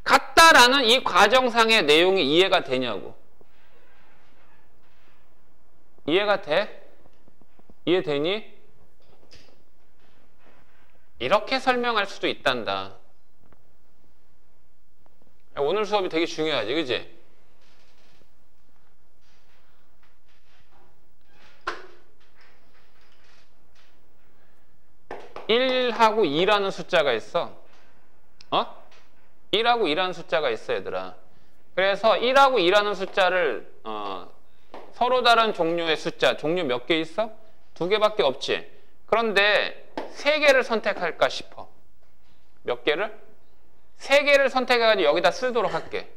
같다라는 이 과정상의 내용이 이해가 되냐고. 이해가 돼? 이해되니? 이렇게 설명할 수도 있단다. 오늘 수업이 되게 중요하지, 그지? (1하고 2라는) 숫자가 있어. 1하고 2라는 숫자가 있어, 얘들아. 그래서 1하고 2라는 숫자를 서로 다른 종류의 숫자, 종류 몇 개 있어? 2개밖에 없지. 그런데 3개를 선택할까 싶어. 몇 개를? 3개를 선택해가지고 여기다 쓰도록 할게.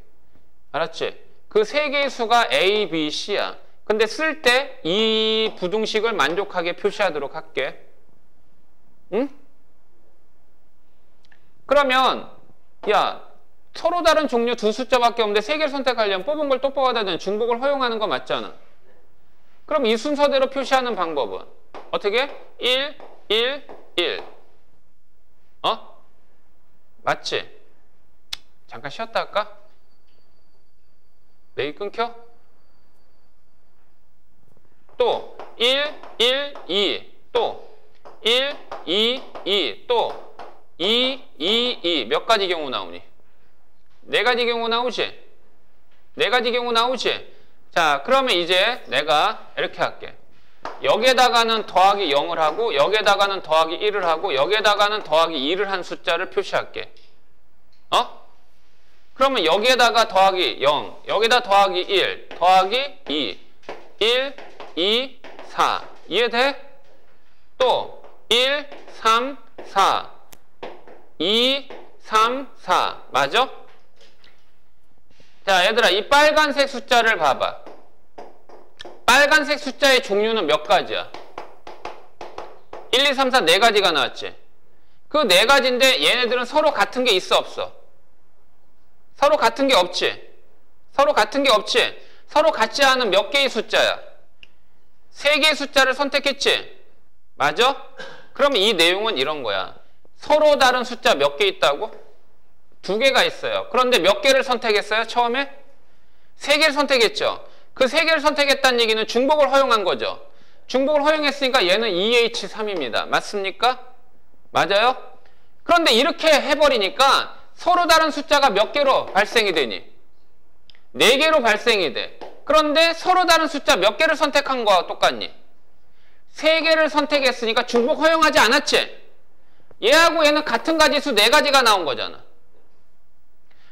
알았지? 그 3개의 수가 A, B, C야. 근데 쓸 때 이 부등식을 만족하게 표시하도록 할게. 응? 그러면 야, 서로 다른 종류 2 숫자밖에 없는데 3개를 선택하려면 뽑은 걸 또 뽑아야 되는 중복을 허용하는 거 맞잖아. 그럼 이 순서대로 표시하는 방법은 어떻게? 1, 1, 1. 맞지? 잠깐 쉬었다 할까? 메일 끊겨? 또 1, 1, 2. 또 1, 2, 2. 또 2, 2, 2. 몇 가지 경우 나오니? 4가지 경우 나오지? 4가지 경우 나오지? 자, 그러면 이제 내가 이렇게 할게. 여기에다가는 더하기 0을 하고 여기에다가는 더하기 1을 하고 여기에다가는 더하기 2를 한 숫자를 표시할게. 그러면 여기에다가 더하기 0, 여기다 더하기 1, 더하기 2, 1, 2, 4. 이해돼? 또 1, 3, 4, 2, 3, 4. 맞아? 자, 얘들아, 이 빨간색 숫자를 봐봐. 빨간색 숫자의 종류는 몇 가지야? 1, 2, 3, 4, 4가지가 나왔지? 그 4가지인데 얘네들은 서로 같은 게 있어, 없어? 서로 같은 게 없지? 서로 같은 게 없지? 서로 같지 않은 몇 개의 숫자야? 3개의 숫자를 선택했지? 맞아? 그럼 이 내용은 이런 거야. 서로 다른 숫자 몇 개 있다고? 2개가 있어요. 그런데 몇 개를 선택했어요? 처음에? 3개를 선택했죠? 그 3개를 선택했다는 얘기는 중복을 허용한 거죠. 중복을 허용했으니까 얘는 2H3입니다. 맞습니까? 맞아요? 그런데 이렇게 해버리니까 서로 다른 숫자가 몇 개로 발생이 되니? 4개로 발생이 돼. 그런데 서로 다른 숫자 몇 개를 선택한 거와 똑같니? 3개를 선택했으니까 중복 허용하지 않았지? 얘하고 얘는 같은 가지수 4가지가 나온 거잖아.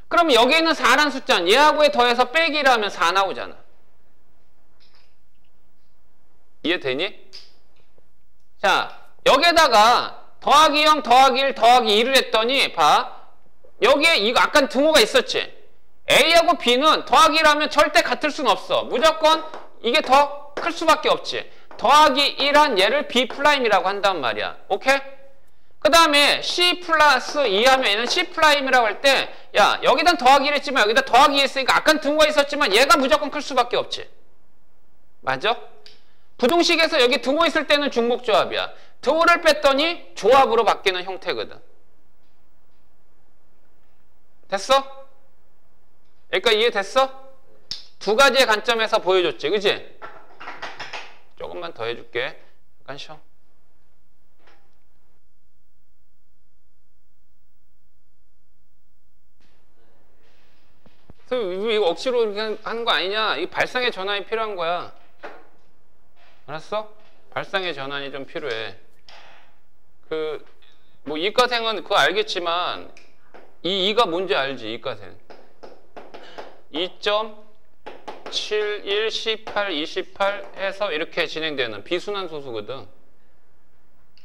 그럼 여기 있는 4라는 숫자는 얘하고에 더해서 빼기를 하면 4 나오잖아. 이해되니? 자, 여기에다가 더하기 0, 더하기 1, 더하기 2를 했더니 봐. 여기에 이거 아까 등호가 있었지? A하고 B는 더하기 1하면 절대 같을 순 없어. 무조건 이게 더 클 수밖에 없지. 더하기 1한 얘를 B'이라고 한단 말이야. 오케이? 그 다음에 C 플러스 2 하면 얘는 C'이라고 할 때 야, 여기다 더하기 1 했지만 여기다 더하기 2 했으니까 아까 등호가 있었지만 얘가 무조건 클 수밖에 없지. 맞아? 부등식에서 여기 등호 있을 때는 중복조합이야. 등호를 뺐더니 조합으로 바뀌는 형태거든. 됐어? 여기까지 이해됐어? 2가지의 관점에서 보여줬지, 그치? 조금만 더 해줄게. 잠깐 쉬어. 이거 억지로 그냥 하는 거 아니냐? 이 발상의 전환이 필요한 거야. 알았어? 발상의 전환이 좀 필요해. 뭐 이과생은 그거 알겠지만 이 2가 뭔지 알지? 이과생 2.71, 18, 28 해서 이렇게 진행되는 비순환 소수거든.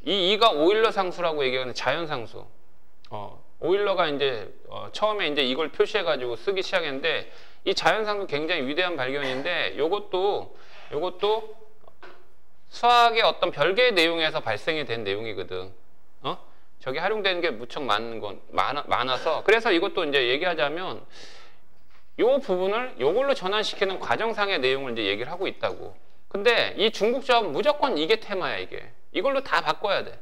이 2가 오일러 상수라고 얘기하는 자연상수. 오일러가 이제 처음에 이제 이걸 표시해가지고 쓰기 시작했는데 이 자연상수 굉장히 위대한 발견인데 요것도 수학의 어떤 별개의 내용에서 발생이 된 내용이거든. 저게 활용되는 게 무척 많아서 그래서 이것도 이제 얘기하자면 요 부분을 요걸로 전환시키는 과정상의 내용을 이제 얘기를 하고 있다고. 근데 이 중복조합은 무조건 이게 테마야. 이걸로 다 바꿔야 돼.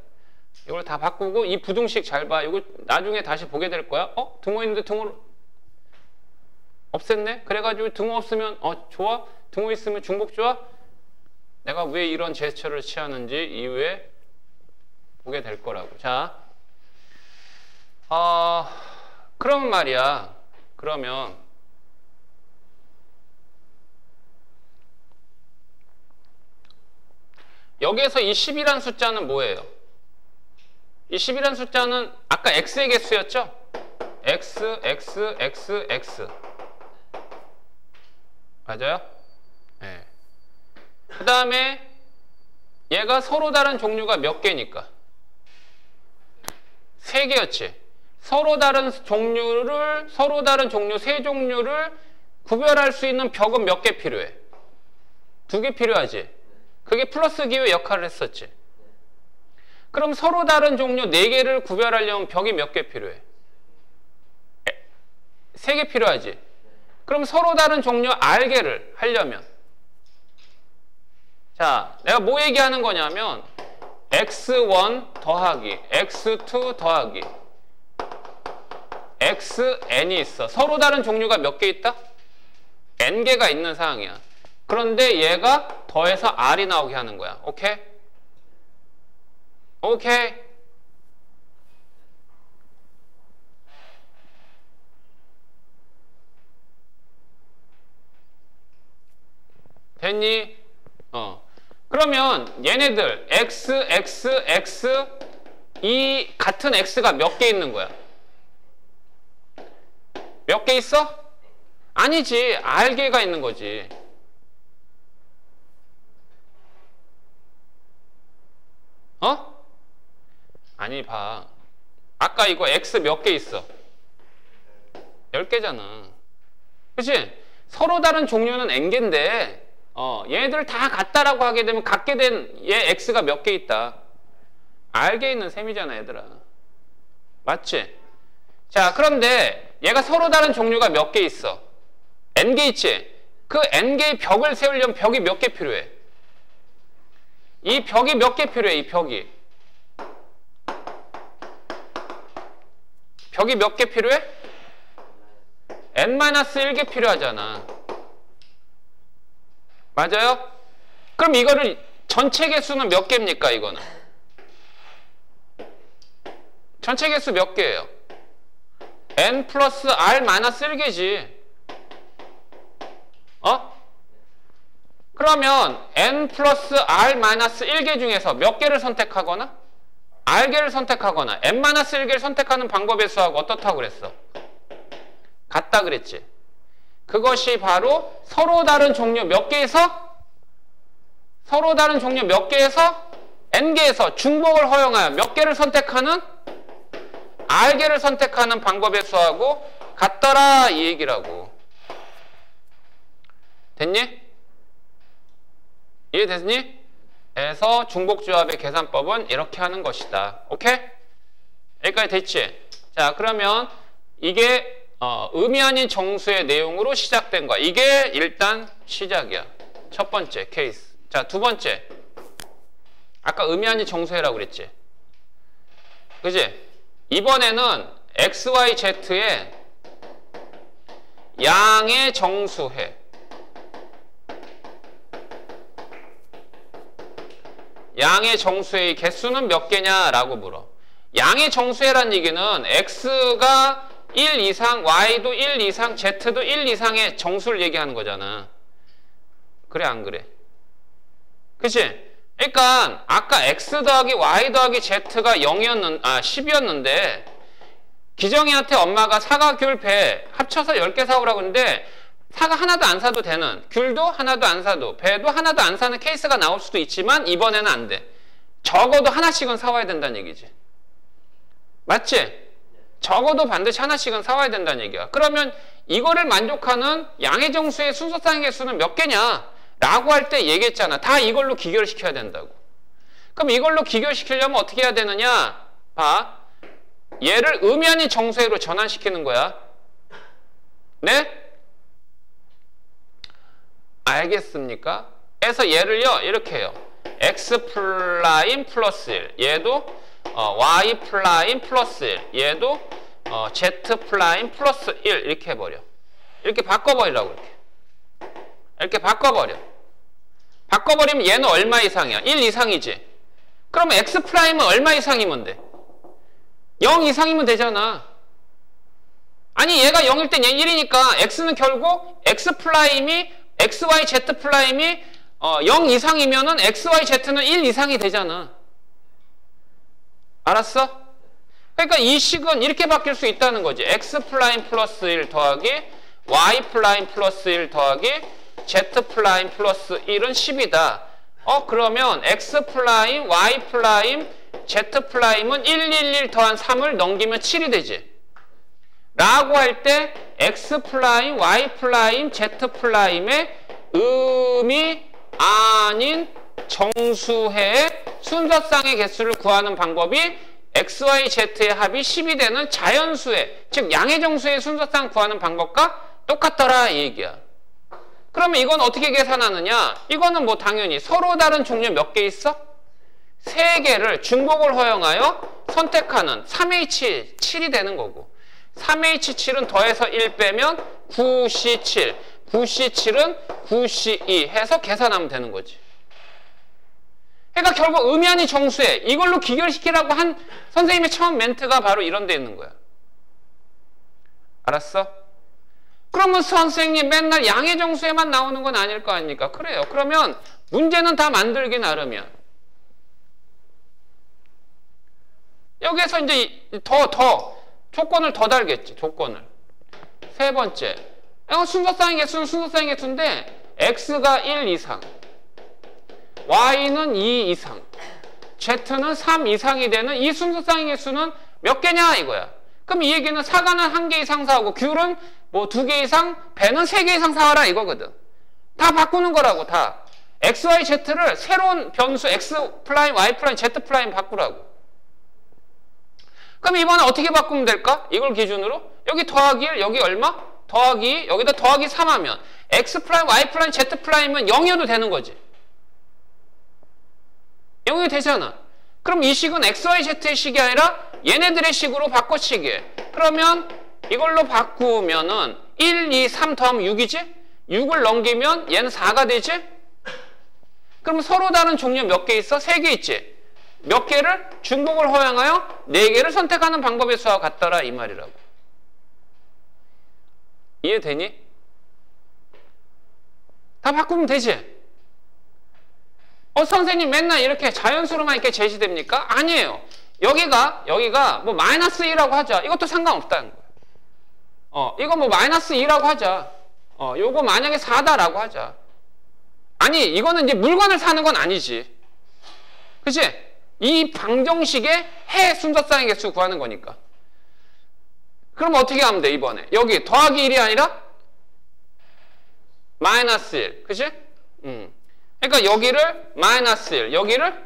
이걸 다 바꾸고 이 부등식 잘 봐. 이거 나중에 다시 보게 될 거야. 등호 있는데 등호를 없앴네? 그래가지고 등호 없으면 좋아? 등호 있으면 중복조합? 내가 왜 이런 제스처를 취하는지 이후에 보게 될 거라고. 자, 그러면 말이야. 그러면 여기에서 이 10이란 숫자는 뭐예요? 이 10이란 숫자는 아까 x의 개수였죠? x, x, x, x. 맞아요? 네. 그 다음에 얘가 서로 다른 종류가 몇 개니까? 3개였지. 서로 다른 종류 3종류를 구별할 수 있는 벽은 몇 개 필요해? 2개 필요하지. 그게 플러스 기호의 역할을 했었지. 그럼 서로 다른 종류 4개를 구별하려면 벽이 몇 개 필요해? 3개 필요하지. 그럼 서로 다른 종류 R개를 하려면, 자, 내가 뭐 얘기하는 거냐면 x1 더하기 x2 더하기 xn이 있어. 서로 다른 종류가 몇 개 있다? n개가 있는 상황이야. 그런데 얘가 더해서 R이 나오게 하는 거야. 오케이? 오케이? 됐니? 그러면 얘네들 x, x, x 이 같은 x가 몇 개 있는 거야? 몇 개 있어? 아니지. R개가 있는 거지. 아니 봐. 아까 이거 x 몇 개 있어? 10개잖아. 그치? 서로 다른 종류는 n개인데 얘네들 다 같다라고 하게 되면 같게 된 얘 x가 몇 개 있다? R개 있는 셈이잖아 얘들아. 맞지? 자, 그런데 얘가 서로 다른 종류가 몇 개 있어? n개 있지? 그 n개의 벽을 세우려면 벽이 몇 개 필요해? 이 벽이 몇 개 필요해? 이 벽이 몇 개 필요해? n-1개 필요하잖아. 맞아요? 그럼 이거를 전체 개수는 몇 개입니까? 이거는 전체 개수 몇 개예요? n 플러스 r 마이너스 1개지. 그러면 n 플러스 r 마이너스 1개 중에서 몇 개를 선택하거나 r개를 선택하거나 n 마이너스 1개를 선택하는 방법의 수하고 어떻다고 그랬어? 같다 그랬지. 그것이 바로 서로 다른 종류 몇 개에서 n개에서 중복을 허용하여 몇 개를 선택하는 r개를 선택하는 방법의 수하고 같더라 이 얘기라고. 됐니? 이해됐니? 그래서 중복조합의 계산법은 이렇게 하는 것이다. 오케이? 여기까지 됐지? 자, 그러면 이게 의미 아닌 정수의 내용으로 시작된 거야. 이게 일단 시작이야. 첫 번째 케이스. 자, 두 번째. 아까 의미 아닌 정수해라고 그랬지? 그지? 이번에는 XYZ의 양의 정수해. 양의 정수의 개수는 몇 개냐라고 물어. 양의 정수해란 얘기는 X가 1 이상, Y도 1 이상, Z도 1 이상의 정수를 얘기하는 거잖아. 그래 안 그래? 그치? 그러니까 아까 X 더하기 Y 더하기 Z가 10이었는데 기정이한테 엄마가 사과, 귤, 배 합쳐서 10개 사오라고 했는데 사과 하나도 안 사도 되는, 귤도 하나도 안 사도, 배도 하나도 안 사는 케이스가 나올 수도 있지만 이번에는 안 돼. 적어도 하나씩은 사와야 된다는 얘기지. 맞지? 적어도 반드시 하나씩은 사와야 된다는 얘기야. 그러면 이거를 만족하는 양의 정수의 순서상의 개수는 몇 개냐? 라고 할 때 얘기했잖아. 다 이걸로 기결시켜야 된다고. 그럼 이걸로 기결시키려면 어떻게 해야 되느냐? 봐. 얘를 의미 아닌 정수해로 전환시키는 거야. 네? 알겠습니까? 그래서 얘를요 이렇게 해요. x 플라임 플러스 1 얘도 y 플라임 플러스 1 얘도 z 플라임 플러스 1 이렇게 해버려. 이렇게 바꿔버리라고 이렇게 바꿔버려. 바꿔버리면 얘는 얼마 이상이야? 1 이상이지. 그러면 x 프라임은 얼마 이상이면 돼? 0 이상이면 되잖아. 아니 얘가 0일 땐 얘 1이니까 x는 결국 x 프라임이 xy z 프라임이 0 이상이면은 xy z는 1 이상이 되잖아. 알았어? 그러니까 이 식은 이렇게 바뀔 수 있다는 거지. x 프라임 플러스 1 더하기 y 프라임 플러스 1 더하기 z 프라임 플러스 1은 10이다. 그러면 x 프라임 y 프라임 z 프라임은 111 더한 3을 넘기면 7이 되지. 라고 할 때 x 프라임 y 프라임 z 프라임의 음이 아닌 정수해의 순서쌍의 개수를 구하는 방법이 xy z의 합이 10이 되는 자연수의, 즉 양의 정수의 순서쌍 구하는 방법과 똑같더라 이 얘기야. 그러면 이건 어떻게 계산하느냐? 이거는 뭐 당연히 서로 다른 종류 몇 개 있어? 3개를 중복을 허용하여 선택하는 3H7이 되는 거고, 3H7은 더해서 1 빼면 9C7, 9C7은 9C2 해서 계산하면 되는 거지. 그러니까 결국 음이 아닌 정수에 이걸로 귀결시키라고 한 선생님의 처음 멘트가 바로 이런 데 있는 거야. 알았어? 그러면 선생님 맨날 양의 정수에만 나오는 건 아닐 거 아닙니까? 그래요. 그러면 문제는 다 만들기 나름이야. 여기에서 이제 조건을 더 달겠지. 조건을. 세 번째. 순서쌍의 개수는 순서쌍의 개수인데 x가 1 이상, y는 2 이상, z는 3 이상이 되는 이 순서쌍의 개수는 몇 개냐 이거야. 그럼 이 얘기는 사가는 1개 이상 사오고 귤은 뭐 2개 이상, 배는 3개 이상 사와라 이거거든. 다 바꾸는 거라고 다. x, y, z를 새로운 변수 x 프라임, y 프라임, z 프라임 바꾸라고. 그럼 이번에 어떻게 바꾸면 될까? 이걸 기준으로 여기 더하기 1, 여기 얼마? 더하기 2, 여기다 더하기 3 하면 x 프라임, y 프라임, z 프라임은 0이어도 되는 거지. 0이 되잖아. 그럼 이 식은 x, y, z의 식이 아니라 얘네들의 식으로 바꿔치기해. 그러면 이걸로 바꾸면은 1, 2, 3 더하면 6이지? 6을 넘기면 얘는 4가 되지? 그럼 서로 다른 종류 몇 개 있어? 3개 있지? 몇 개를 중복을 허용하여 4개를 선택하는 방법의 수와 같더라 이 말이라고. 이해되니? 다 바꾸면 되지? 선생님 맨날 이렇게 자연수로만 이렇게 제시됩니까? 아니에요. 여기가 뭐 마이너스 2라고 하자. 이것도 상관없다는 거야. 이거 뭐 마이너스 2라고 하자. 요거 만약에 4다라고 하자. 아니 이거는 이제 물건을 사는 건 아니지. 그치? 이 방정식의 해 순서쌍의 개수 구하는 거니까. 그럼 어떻게 하면 돼 이번에? 여기 더하기 1이 아니라 마이너스 1. 그치? 그러니까 여기를 마이너스 1, 여기를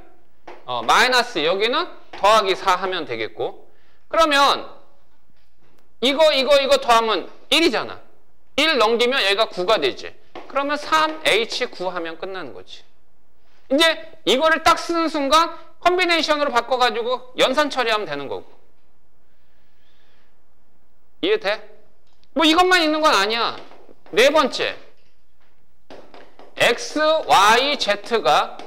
마이너스 2, 여기는 더하기 4 하면 되겠고, 그러면 이거 더하면 1이잖아. 1 넘기면 여기가 9가 되지. 그러면 3H9 하면 끝나는 거지. 이제 이거를 딱 쓰는 순간 컴비네이션으로 바꿔가지고 연산 처리하면 되는 거고. 이해돼? 뭐 이것만 있는 건 아니야. 네 번째. x, y, z가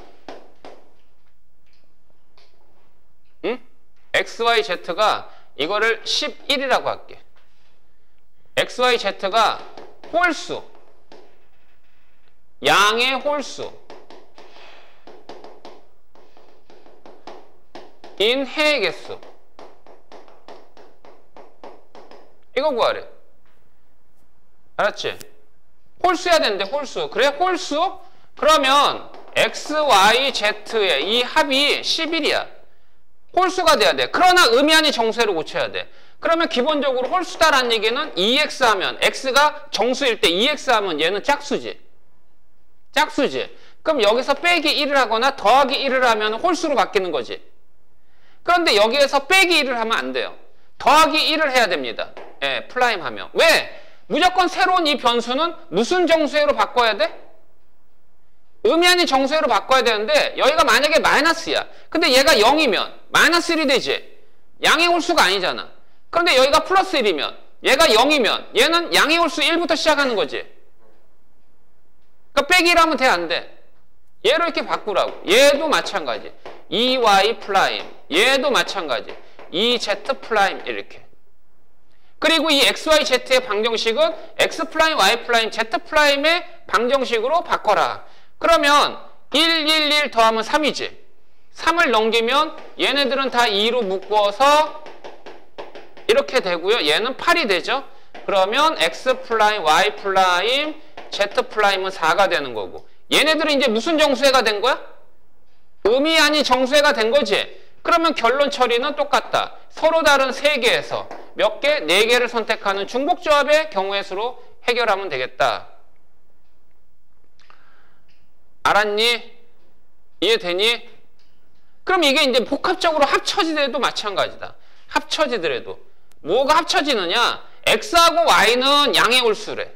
x, y, z가 이거를 11이라고 할게. x, y, z가 홀수, 양의 홀수 인 해의 개수. 이거 구하래. 알았지? 홀수해야 되는데 홀수. 그래 홀수? 그러면 x, y, z의 이 합이 11이야. 홀수가 돼야 돼. 그러나 음이 아닌 정수로 고쳐야 돼. 그러면 기본적으로 홀수다라는 얘기는 2x 하면 x가 정수일 때 2x 하면 얘는 짝수지. 짝수지. 그럼 여기서 빼기 1을 하거나 더하기 1을 하면 홀수로 바뀌는 거지. 그런데 여기에서 빼기 1을 하면 안 돼요. 더하기 1을 해야 됩니다. 예, 플라임 하면. 왜? 무조건 새로운 이 변수는 무슨 정수회로 바꿔야 돼? 음이 아닌 정수회로 바꿔야 되는데 여기가 만약에 마이너스야. 근데 얘가 0이면 마이너스 1이 되지. 양의 홀수가 아니잖아. 그런데 여기가 플러스 1이면 얘가 0이면 얘는 양의 홀수 1부터 시작하는 거지. 그러니까 빼기 1 하면 돼, 안 돼? 얘로 이렇게 바꾸라고. 얘도 마찬가지. 2y 프라임. 얘도 마찬가지. 2z 프라임 이렇게. 그리고 이 xyz의 방정식은 x 프라임 y 프라임 z 프라임의 방정식으로 바꿔라. 그러면 1, 1, 1 더하면 3이지. 3을 넘기면 얘네들은 다 2로 묶어서 이렇게 되고요. 얘는 8이 되죠. 그러면 x 프라임 y 프라임 z 프라임은 4가 되는 거고, 얘네들은 이제 무슨 정수해가 된 거야? 음이 아닌 정수해가 된 거지. 그러면 결론 처리는 똑같다. 서로 다른 3개에서 몇 개? 4개를 선택하는 중복조합의 경우의 수로 해결하면 되겠다. 알았니? 이해되니? 그럼 이게 이제 복합적으로 합쳐지더라도 마찬가지다. 합쳐지더라도 뭐가 합쳐지느냐? x하고 y는 양의 홀수래.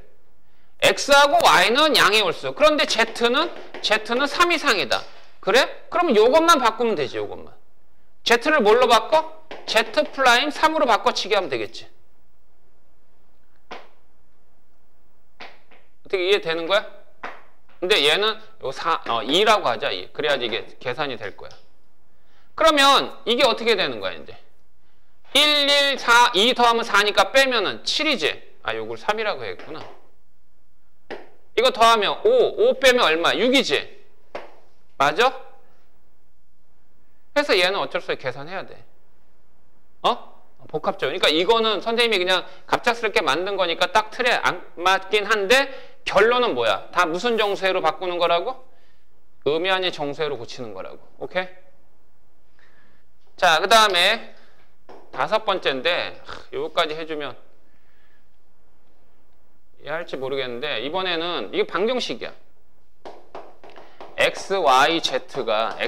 x하고 y는 양의 홀수. 그런데 z는 3 이상이다. 그래? 그럼 요것만 바꾸면 되지. 요것만. z를 뭘로 바꿔? z 프라임 3으로 바꿔치기 하면 되겠지. 어떻게 이해되는 거야? 근데 얘는 요 2라고 하자. 2. 그래야지 이게 계산이 될 거야. 그러면 이게 어떻게 되는 거야, 이제? 1, 1, 4, 2 더하면 4니까 빼면은 7이지. 아, 요걸 3이라고 했구나. 이거 더하면 5 빼면 얼마? 6이지. 맞아? 그래서 얘는 어쩔 수 없이 계산해야 돼. 복합적. 그러니까 이거는 선생님이 그냥 갑작스럽게 만든 거니까 딱 틀에 안 맞긴 한데 결론은 뭐야? 다 무슨 정수해로 바꾸는 거라고? 음이 아닌 정수해로 고치는 거라고. 오케이? 자, 그 다음에 5번째인데 요거까지 해주면 이해할지 모르겠는데 이번에는 이게 방정식이야. XYZ가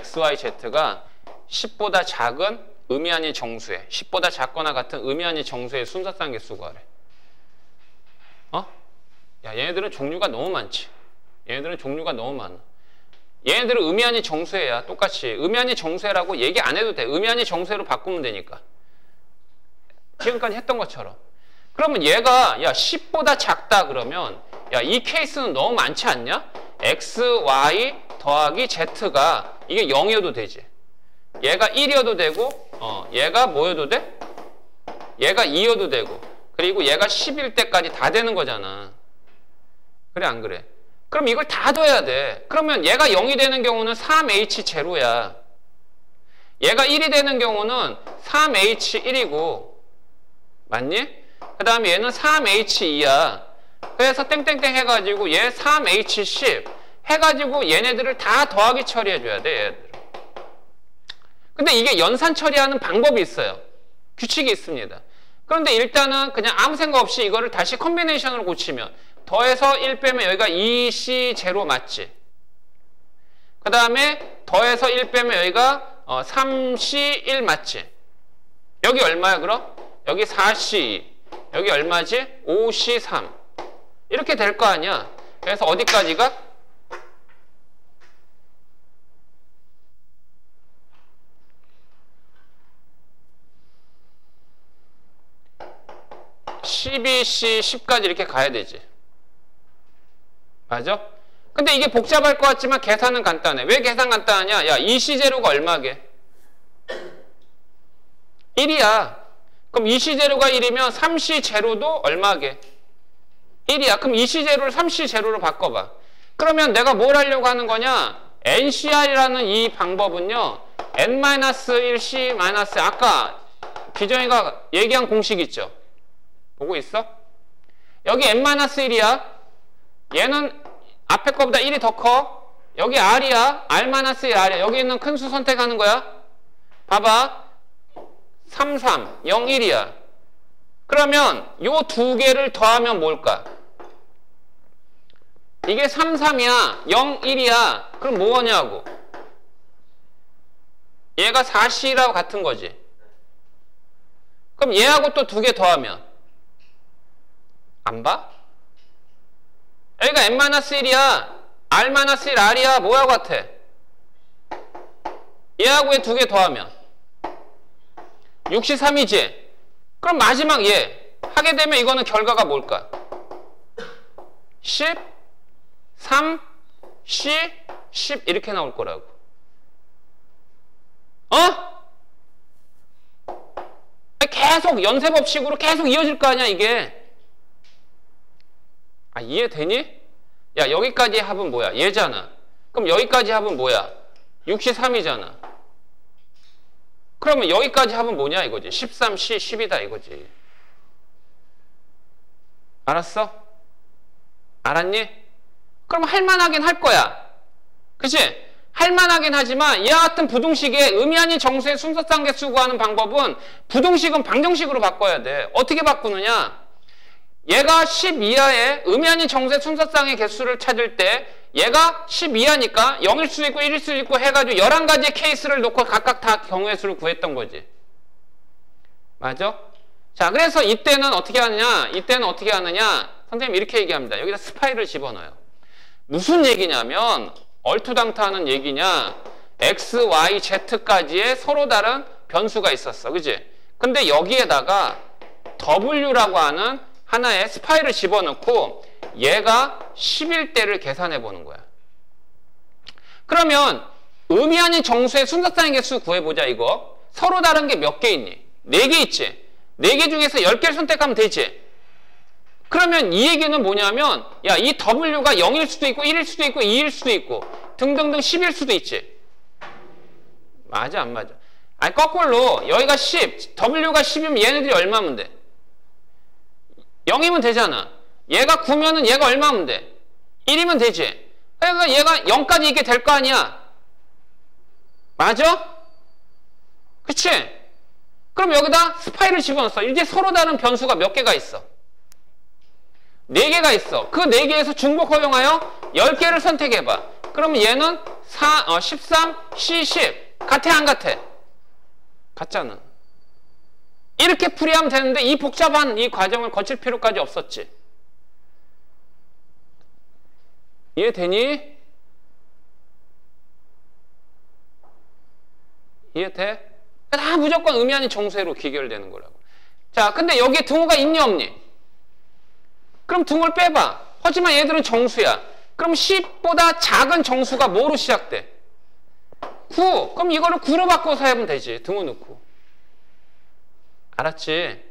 10보다 작은 음이 아닌 정수의 10보다 작거나 같은 음이 아닌 정수의 순서쌍계수 구하래. 야, 얘네들은 종류가 너무 많지. 얘네들은 종류가 너무 많아. 얘네들은 음이 아닌 정수해야 똑같이 음이 아닌 정수해라고 얘기 안 해도 돼. 음이 아닌 정수해로 바꾸면 되니까. 지금까지 했던 것처럼. 그러면 얘가 야 10보다 작다 그러면 야 이 케이스는 너무 많지 않냐? x, y 더하기 z가 이게 0이어도 되지. 얘가 1이어도 되고 얘가 뭐여도 돼? 얘가 2여도 되고 그리고 얘가 10일 때까지 다 되는 거잖아. 그래 안 그래? 그럼 이걸 다 둬야 돼. 그러면 얘가 0이 되는 경우는 3H0야. 얘가 1이 되는 경우는 3H1이고 맞니? 그 다음에 얘는 3H2야. 그래서 땡땡땡 해가지고 얘 3H10 해가지고 얘네들을 다 더하기 처리해줘야 돼. 얘네들. 근데 이게 연산 처리하는 방법이 있어요. 규칙이 있습니다. 그런데 일단은 그냥 아무 생각 없이 이거를 다시 컨비네이션으로 고치면 더해서 1 빼면 여기가 2C0 맞지? 그 다음에 더해서 1 빼면 여기가 3C1 맞지? 여기 얼마야 그럼? 여기 4C2 여기 얼마지? 5C3 이렇게 될 거 아니야. 그래서 어디까지가? (12C) (10까지) 이렇게 가야 되지. 맞아? 근데 이게 복잡할 것 같지만 계산은 간단해. 왜 계산 간단하냐? 야, 2C0가 얼마게? 1이야. 그럼 2C0가 1이면 3C0도 얼마게? 1이야. 그럼 2C0를 3C0로 바꿔봐. 그러면 내가 뭘 하려고 하는 거냐? NCR이라는 이 방법은요. N-1C- 아까 기정이가 얘기한 공식 있죠? 보고 있어? 여기 N-1이야. 얘는 앞에 거보다 1이 더 커. 여기 R이야. R-1 R이야. 여기 있는 큰 수 선택하는 거야. 봐봐. 3, 3, 0, 1이야. 그러면 요 두 개를 더하면 뭘까? 이게 3, 3이야. 0, 1이야. 그럼 뭐냐고? 얘가 4C라고 같은 거지. 그럼 얘하고 또 두 개 더하면 안 봐? 여기가 N-1이야. R-1 R이야. 뭐하고 같아? 얘하고 얘 두 개 더하면 63이지? 그럼 마지막 얘 하게 되면 이거는 결과가 뭘까? 10, 3, C, 10 이렇게 나올 거라고. 계속 연쇄법칙으로 계속 이어질 거 아니야 이게. 이해되니? 야, 여기까지 합은 뭐야? 얘잖아. 그럼 여기까지 합은 뭐야? 63이잖아. 그러면 여기까지 합은 뭐냐 이거지. 13C, 10이다 이거지. 알았어? 알았니? 그럼 할만하긴 할 거야. 그치? 할만하긴 하지만 이와 같은 부등식의 의미 아닌 정수의 순서상 개수 구하는 방법은 부등식은 방정식으로 바꿔야 돼. 어떻게 바꾸느냐? 얘가 10 이하의 의미 아닌 정수의 순서상의 개수를 찾을 때 얘가 10 이하니까 0일 수도 있고 1일 수도 있고 해가지고 11가지의 케이스를 놓고 각각 다 경우의 수를 구했던 거지. 맞아? 자, 그래서 이때는 어떻게 하느냐? 선생님 이렇게 얘기합니다. 여기다 스파이를 집어넣어요. 무슨 얘기냐면 얼토당토하는 얘기냐? X, Y, Z까지의 서로 다른 변수가 있었어. 그지? 근데 여기에다가 W라고 하는 하나의 스파이를 집어넣고 얘가 10일 때를 계산해 보는 거야. 그러면 의미 아닌 정수의 순서상의 개수 구해보자 이거. 서로 다른 게 몇 개 있니? 4개 있지? 4개 중에서 10개를 선택하면 되지? 그러면 이 얘기는 뭐냐면 야, 이 W가 0일 수도 있고 1일 수도 있고 2일 수도 있고 등등등 10일 수도 있지? 맞아 안 맞아? 거꾸로 여기가 10, W가 10이면 얘네들이 얼마면 돼? 0이면 되잖아. 얘가 9면은 얘가 얼마면 돼? 1이면 되지. 그러니까 얘가 0까지 있게 될 거 아니야. 맞아? 그치? 그럼 여기다 스파이를 집어넣었어. 이제 서로 다른 변수가 몇 개가 있어? 4개가 있어. 그 4개에서 중복 허용하여 10개를 선택해봐. 그러면 얘는 13, C10. 같아 안 같아? 같잖아. 이렇게 풀이하면 되는데 이 복잡한 이 과정을 거칠 필요까지 없었지. 이해되니? 이해돼? 다 무조건 의미 아닌 정수로 귀결되는 거라고. 자, 근데 여기에 등호가 있니 없니? 그럼 등호를 빼봐. 하지만 얘들은 정수야. 그럼 10보다 작은 정수가 뭐로 시작돼? 9. 그럼 이거를 9로 바꿔서 해보면 되지. 등호 넣고. 알았지?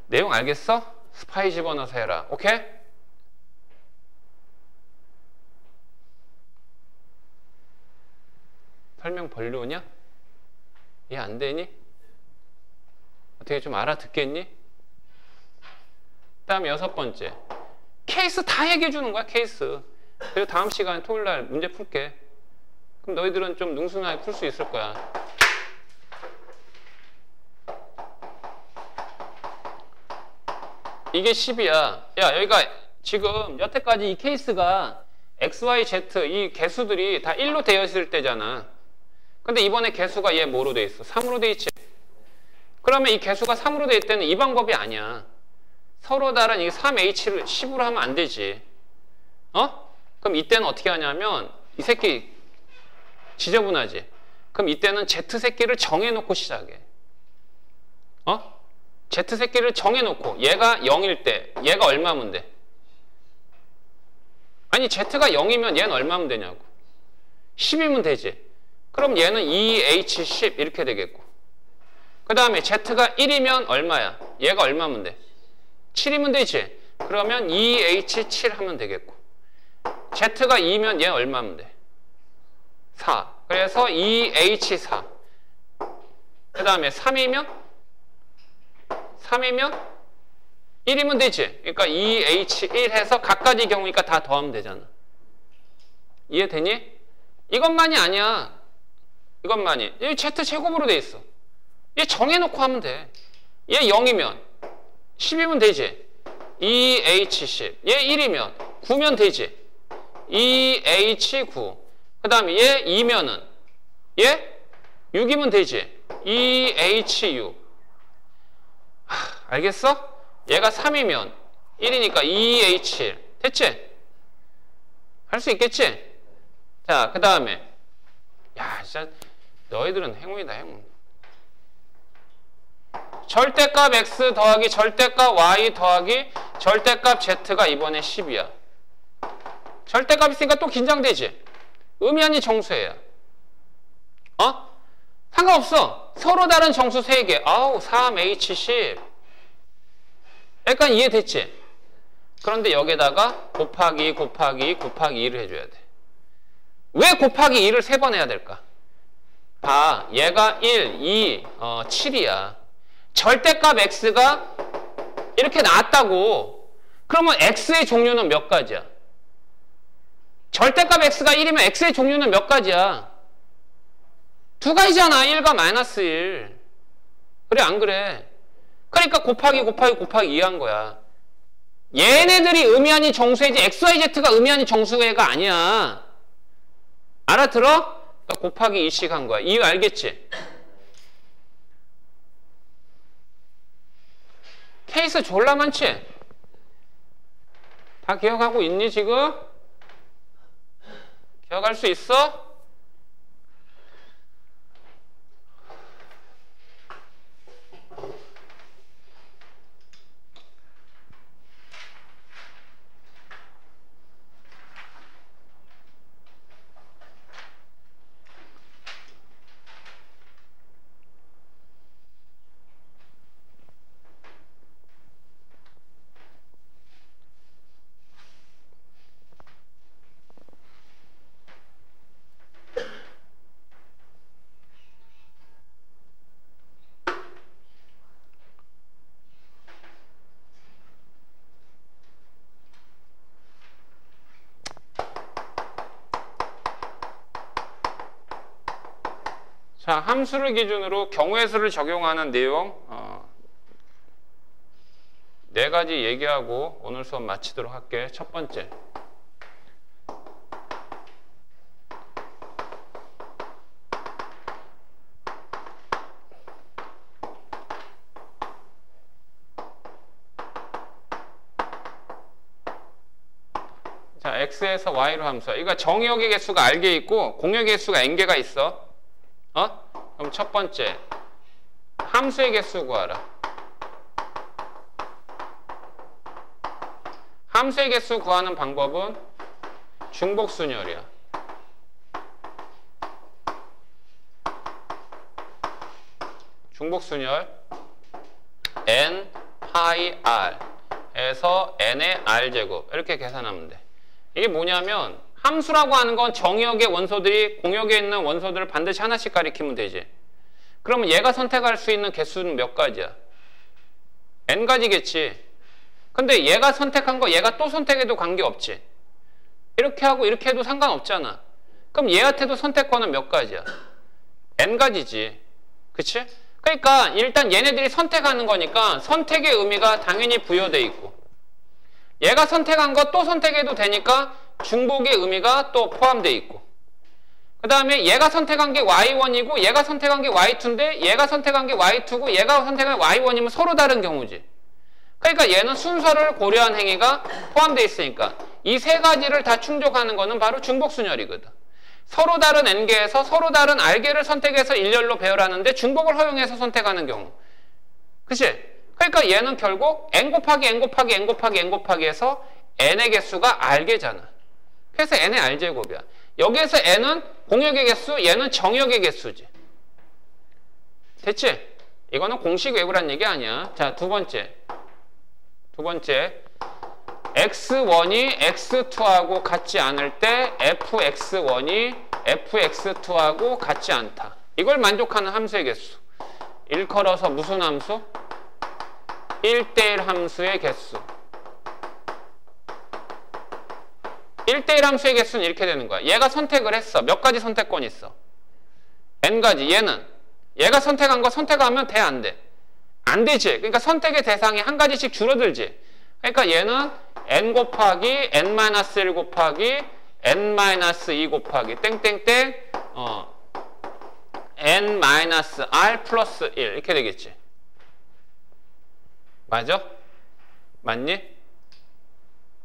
내용 알겠어? 스파이 집어넣어서 해라. 오케이? 설명 별로냐? 이해 안 되니? 어떻게 좀 알아듣겠니? 다음에 6번째. 케이스 다 얘기해 주는 거야, 케이스. 그리고 다음 시간에 토요일날 문제 풀게. 그럼 너희들은 좀 능숙하게 풀 수 있을 거야. 이게 10이야. 야, 여기가 지금 여태까지 이 케이스가 X, Y, Z 이 개수들이 다 1로 되어 있을 때잖아. 근데 이번에 개수가 얘 뭐로 돼 있어? 3으로 돼 있지. 그러면 이 개수가 3으로 돼 있을 때는 이 방법이 아니야. 서로 다른 이 3H를 10으로 하면 안 되지. 그럼 이때는 어떻게 하냐면 이 새끼 지저분하지. 그럼 이때는 Z 새끼를 정해놓고 시작해. Z 새끼를 정해놓고 얘가 0일 때 얘가 얼마면 돼? 아니 Z가 0이면 얘는 얼마면 되냐고. 10이면 되지. 그럼 얘는 2H10 이렇게 되겠고, 그 다음에 Z가 1이면 얼마야? 얘가 얼마면 돼? 7이면 되지. 그러면 2H7 하면 되겠고, Z가 2면 얘 얼마면 돼? 4. 그래서 2H4. 그 다음에 3이면 1이면 되지. 그러니까 2H1 해서 각가지 경우니까 다 더하면 되잖아. 이해되니? 이것만이 아니야. 이것만이. 여기 Z 제곱으로 돼 있어. 얘 정해놓고 하면 돼. 얘 0이면 10이면 되지. 2H10. 얘 1이면 9면 되지. 2H9. 그 다음에 얘 2면은 얘 6이면 되지. 2H6. 알겠어? 얘가 3이면 1이니까 2H1. 됐지? 할 수 있겠지? 자, 그 다음에 야, 진짜 너희들은 행운이다, 행운. 절대값 X 더하기 절대값 Y 더하기 절대값 Z가 이번에 10이야. 절대값 있으니까 또 긴장되지? 의미 아닌 정수예요. 상관없어. 서로 다른 정수 3개. 아우 3H10. 약간 이해됐지? 그런데 여기다가 곱하기 곱하기 곱하기 2를 해줘야 돼. 왜 곱하기 2를 3번 해야 될까? 봐. 얘가 1, 2, 7이야. 절대값 x가 이렇게 나왔다고. 그러면 x의 종류는 몇 가지야? 절대값 x가 1이면 x의 종류는 몇 가지야? 2가지잖아. 1과 마이너스 1. 그래 안 그래? 그러니까 곱하기 곱하기 곱하기 2 한 거야. 얘네들이 의미하는 정수회지 XYZ가 의미하는 정수회가 아니야. 알아들어? 그러니까 곱하기 2씩 한 거야. 이유 알겠지? 케이스 졸라 많지? 다 기억하고 있니 지금? 기억할 수 있어? 자, 함수를 기준으로 경우의 수를 적용하는 내용 4가지 얘기하고 오늘 수업 마치도록 할게. 첫 번째, 자, x에서 y로 함수야. 이거 정의역의 개수가 r개 있고 공역의 개수가 n개가 있어. 그럼 첫 번째, 함수의 개수 구하라. 함수의 개수 구하는 방법은 중복순열이야. 중복순열 n 파이 r 에서 n의 r제곱 이렇게 계산하면 돼. 이게 뭐냐면 함수라고 하는 건 정의역의 원소들이 공역에 있는 원소들을 반드시 하나씩 가리키면 되지. 그러면 얘가 선택할 수 있는 개수는 몇 가지야? n가지겠지. 근데 얘가 선택한 거 얘가 또 선택해도 관계없지. 이렇게 하고 이렇게 해도 상관없잖아. 그럼 얘한테도 선택권은 몇 가지야? n가지지. 그치? 그러니까 일단 얘네들이 선택하는 거니까 선택의 의미가 당연히 부여돼 있고, 얘가 선택한 거 또 선택해도 되니까 중복의 의미가 또 포함되어 있고, 그 다음에 얘가 선택한 게 y1이고 얘가 선택한 게 y2인데 얘가 선택한 게 y2고 얘가 선택한 게 y1이면 서로 다른 경우지. 그러니까 얘는 순서를 고려한 행위가 포함되어 있으니까 이 3가지를 다 충족하는 거는 바로 중복순열이거든. 서로 다른 n개에서 서로 다른 r개를 선택해서 일렬로 배열하는데 중복을 허용해서 선택하는 경우. 그치? 그러니까 얘는 결국 n 곱하기 n 곱하기 n 곱하기 n 곱하기 해서 n의 개수가 r개잖아. 그래서 n의 r제곱이야. 여기에서 n은 공역의 개수, 얘는 정역의 개수지. 됐지? 이거는 공식 외우란 얘기 아니야. 자, 두 번째, x1이 x2하고 같지 않을 때 fx1이 fx2하고 같지 않다. 이걸 만족하는 함수의 개수. 일컬어서 무슨 함수? 1대1 함수의 개수. 1대1 함수의 개수는 이렇게 되는 거야. 얘가 선택을 했어. 몇 가지 선택권이 있어? n가지. 얘는 얘가 선택한 거 선택하면 돼, 안 돼? 안 되지. 그러니까 선택의 대상이 한 가지씩 줄어들지. 그러니까 얘는 n 곱하기 n-1 곱하기 n-2 곱하기 땡땡땡 n-r 플러스 1 이렇게 되겠지. 맞아? 맞니?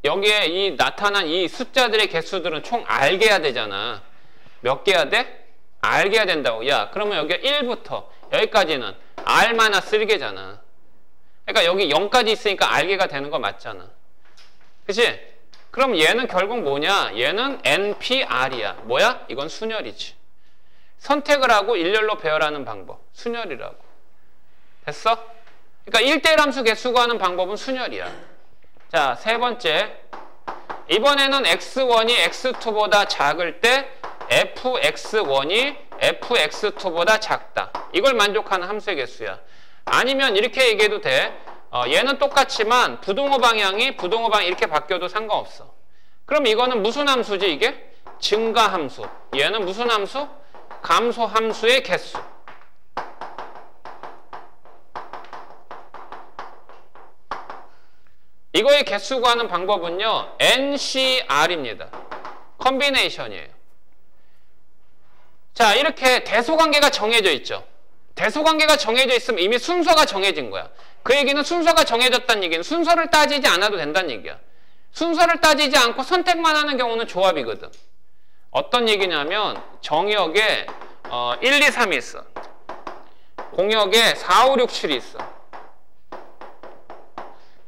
여기에 이 나타난 이 숫자들의 개수들은 총 r개야 되잖아. 몇 개야 돼? r개야 된다고. 야, 그러면 여기 1부터 여기까지는 r-1개잖아. 그러니까 여기 0까지 있으니까 r개가 되는 거 맞잖아. 그치? 그럼 얘는 결국 뭐냐? 얘는 npr이야. 뭐야? 이건 순열이지. 선택을 하고 일렬로 배열하는 방법. 순열이라고. 됐어? 그러니까 1대1 함수 개수 구하는 방법은 순열이야. 자, 세 번째. 이번에는 x1이 x2보다 작을 때 fx1이 fx2보다 작다. 이걸 만족하는 함수의 개수야. 아니면 이렇게 얘기해도 돼. 얘는 똑같지만 부동호 방향 이렇게 바뀌어도 상관없어. 그럼 이거는 무슨 함수지 이게? 증가함수. 얘는 무슨 함수? 감소함수의 개수. 이거의 개수 구하는 방법은요. NCR입니다. 컨비네이션이에요. 자, 이렇게 대소관계가 정해져 있죠. 대소관계가 정해져 있으면 이미 순서가 정해진 거야. 그 얘기는 순서가 정해졌다는 얘기는 순서를 따지지 않아도 된다는 얘기야. 순서를 따지지 않고 선택만 하는 경우는 조합이거든. 어떤 얘기냐면 정역에 1, 2, 3이 있어. 공역에 4, 5, 6, 7이 있어.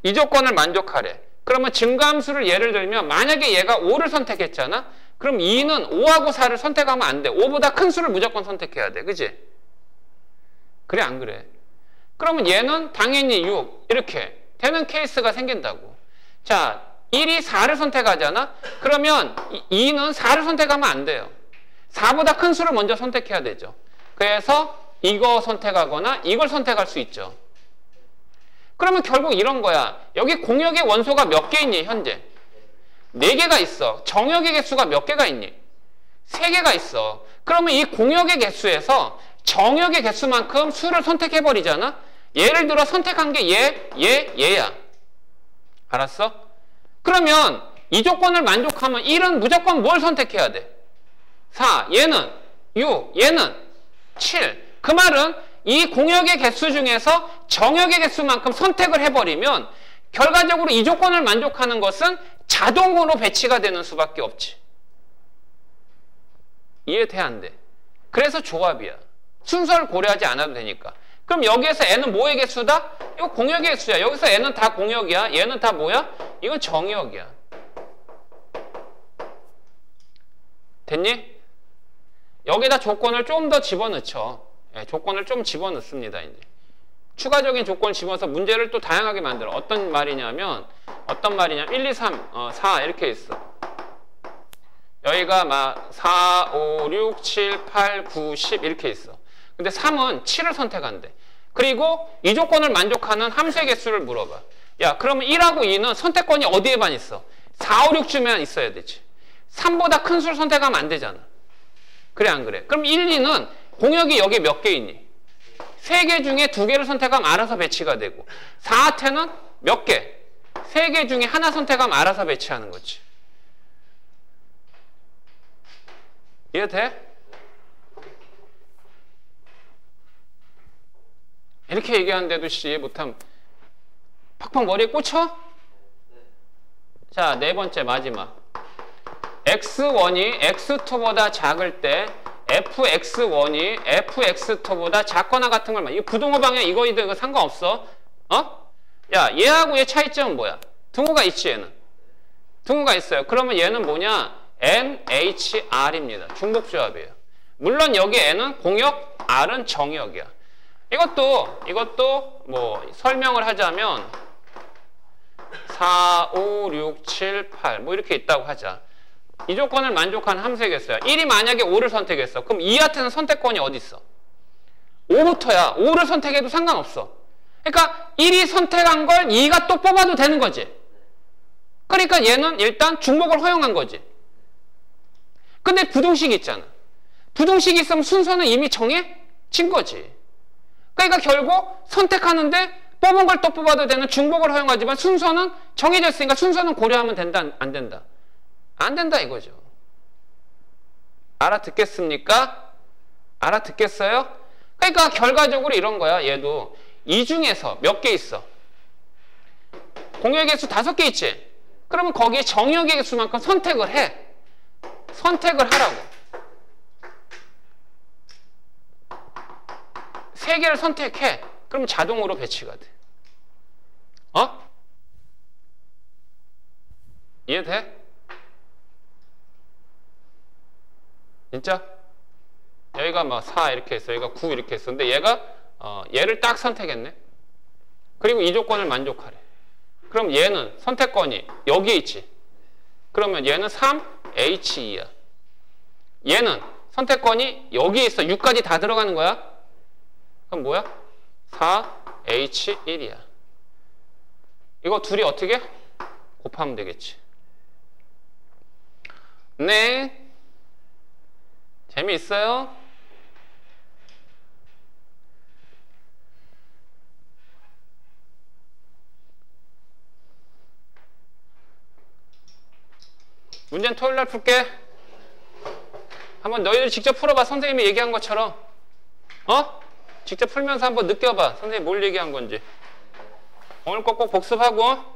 이 조건을 만족하래. 그러면 증가함수를 예를 들면 만약에 얘가 5를 선택했잖아. 그럼 2는 5하고 4를 선택하면 안 돼. 5보다 큰 수를 무조건 선택해야 돼. 그지? 그래 안 그래? 그러면 얘는 당연히 6 이렇게 되는 케이스가 생긴다고. 자, 1이 4를 선택하잖아. 그러면 2는 4를 선택하면 안 돼요. 4보다 큰 수를 먼저 선택해야 되죠. 그래서 이거 선택하거나 이걸 선택할 수 있죠. 그러면 결국 이런 거야. 여기 공역의 원소가 몇 개 있니 현재? 4개가 있어. 정역의 개수가 몇 개가 있니? 3개가 있어. 그러면 이 공역의 개수에서 정역의 개수만큼 수를 선택해버리잖아. 예를 들어 선택한 게 얘야. 알았어? 그러면 이 조건을 만족하면 1은 무조건 뭘 선택해야 돼? 4, 얘는 6, 얘는 7. 그 말은 이 공역의 개수 중에서 정역의 개수만큼 선택을 해버리면 결과적으로 이 조건을 만족하는 것은 자동으로 배치가 되는 수밖에 없지. 이해돼 안 돼? 그래서 조합이야. 순서를 고려하지 않아도 되니까. 그럼 여기에서 n은 뭐의 개수다? 이거 공역의 개수야. 여기서 n은 다 공역이야. 얘는 다 뭐야? 이건 정역이야. 됐니? 여기다 조건을 좀 더 집어넣죠. 네, 조건을 좀 집어넣습니다. 이제 추가적인 조건을 집어넣어서 문제를 또 다양하게 만들어. 어떤 말이냐면 1, 2, 3, 4 이렇게 있어. 여기가 막 4, 5, 6, 7, 8, 9, 10 이렇게 있어. 근데 3은 7을 선택한대. 그리고 이 조건을 만족하는 함수의 개수를 물어봐. 야, 그러면 1하고 2는 선택권이 어디에만 있어? 4, 5, 6쯤에만 있어야 되지. 3보다 큰 수를 선택하면 안 되잖아. 그래 안 그래? 그럼 1, 2는 공역이 여기 몇 개 있니? 3개 중에 2개를 선택하면 알아서 배치가 되고 4하태는 몇 개? 3개 중에 하나 선택하면 알아서 배치하는 거지. 이해돼? 이렇게 얘기하는데도 이해 못하면 팍팍 머리에 꽂혀? 자, 네 번째 마지막. x1이 x2보다 작을 때 fx1이 fx2보다 작거나 같은 걸 이거 부동호 방향 이거이든 이거 상관없어. 야, 얘하고 얘 차이점은 뭐야? 등호가 있지 얘는. 등호가 있어요. 그러면 얘는 뭐냐? NHR입니다. 중복조합이에요. 물론 여기 N은 공역, R은 정역이야. 이것도 뭐 설명을 하자면 4, 5, 6, 7, 8 뭐 이렇게 있다고 하자. 이 조건을 만족하는 함수의 개수야. 1이 만약에 5를 선택했어. 그럼 2한테는 선택권이 어디 있어? 5부터야. 5를 선택해도 상관없어. 그러니까 1이 선택한 걸 2가 또 뽑아도 되는 거지. 그러니까 얘는 일단 중복을 허용한 거지. 근데 부등식이 있잖아. 부등식이 있으면 순서는 이미 정해진 거지. 그러니까 결국 선택하는데 뽑은 걸 또 뽑아도 되는 중복을 허용하지만 순서는 정해져 있으니까 순서는 고려하면 된다, 안 된다? 안 된다 이거죠. 알아듣겠습니까? 알아듣겠어요? 그러니까 결과적으로 이런 거야. 얘도 이 중에서 몇 개 있어? 공역의 개수 5개 있지? 그러면 거기에 정역의 개수만큼 선택을 해. 선택을 하라고. 3개를 선택해. 그럼 자동으로 배치가 돼. 이해돼? 진짜? 여기가 얘가 막 4 이렇게 했어. 얘가 9 이렇게 했어. 근데 얘가 얘를 딱 선택했네. 그리고 이 조건을 만족하래. 그럼 얘는 선택권이 여기에 있지. 그러면 얘는 3H2야. 얘는 선택권이 여기에 있어. 6까지 다 들어가는 거야. 그럼 뭐야? 4H1이야. 이거 둘이 어떻게? 곱하면 되겠지. 네. 재미있어요? 문제는 토요일 날 풀게. 한번 너희들 직접 풀어봐. 선생님이 얘기한 것처럼. 직접 풀면서 한번 느껴봐. 선생님이 뭘 얘기한 건지. 오늘 거 꼭 복습하고.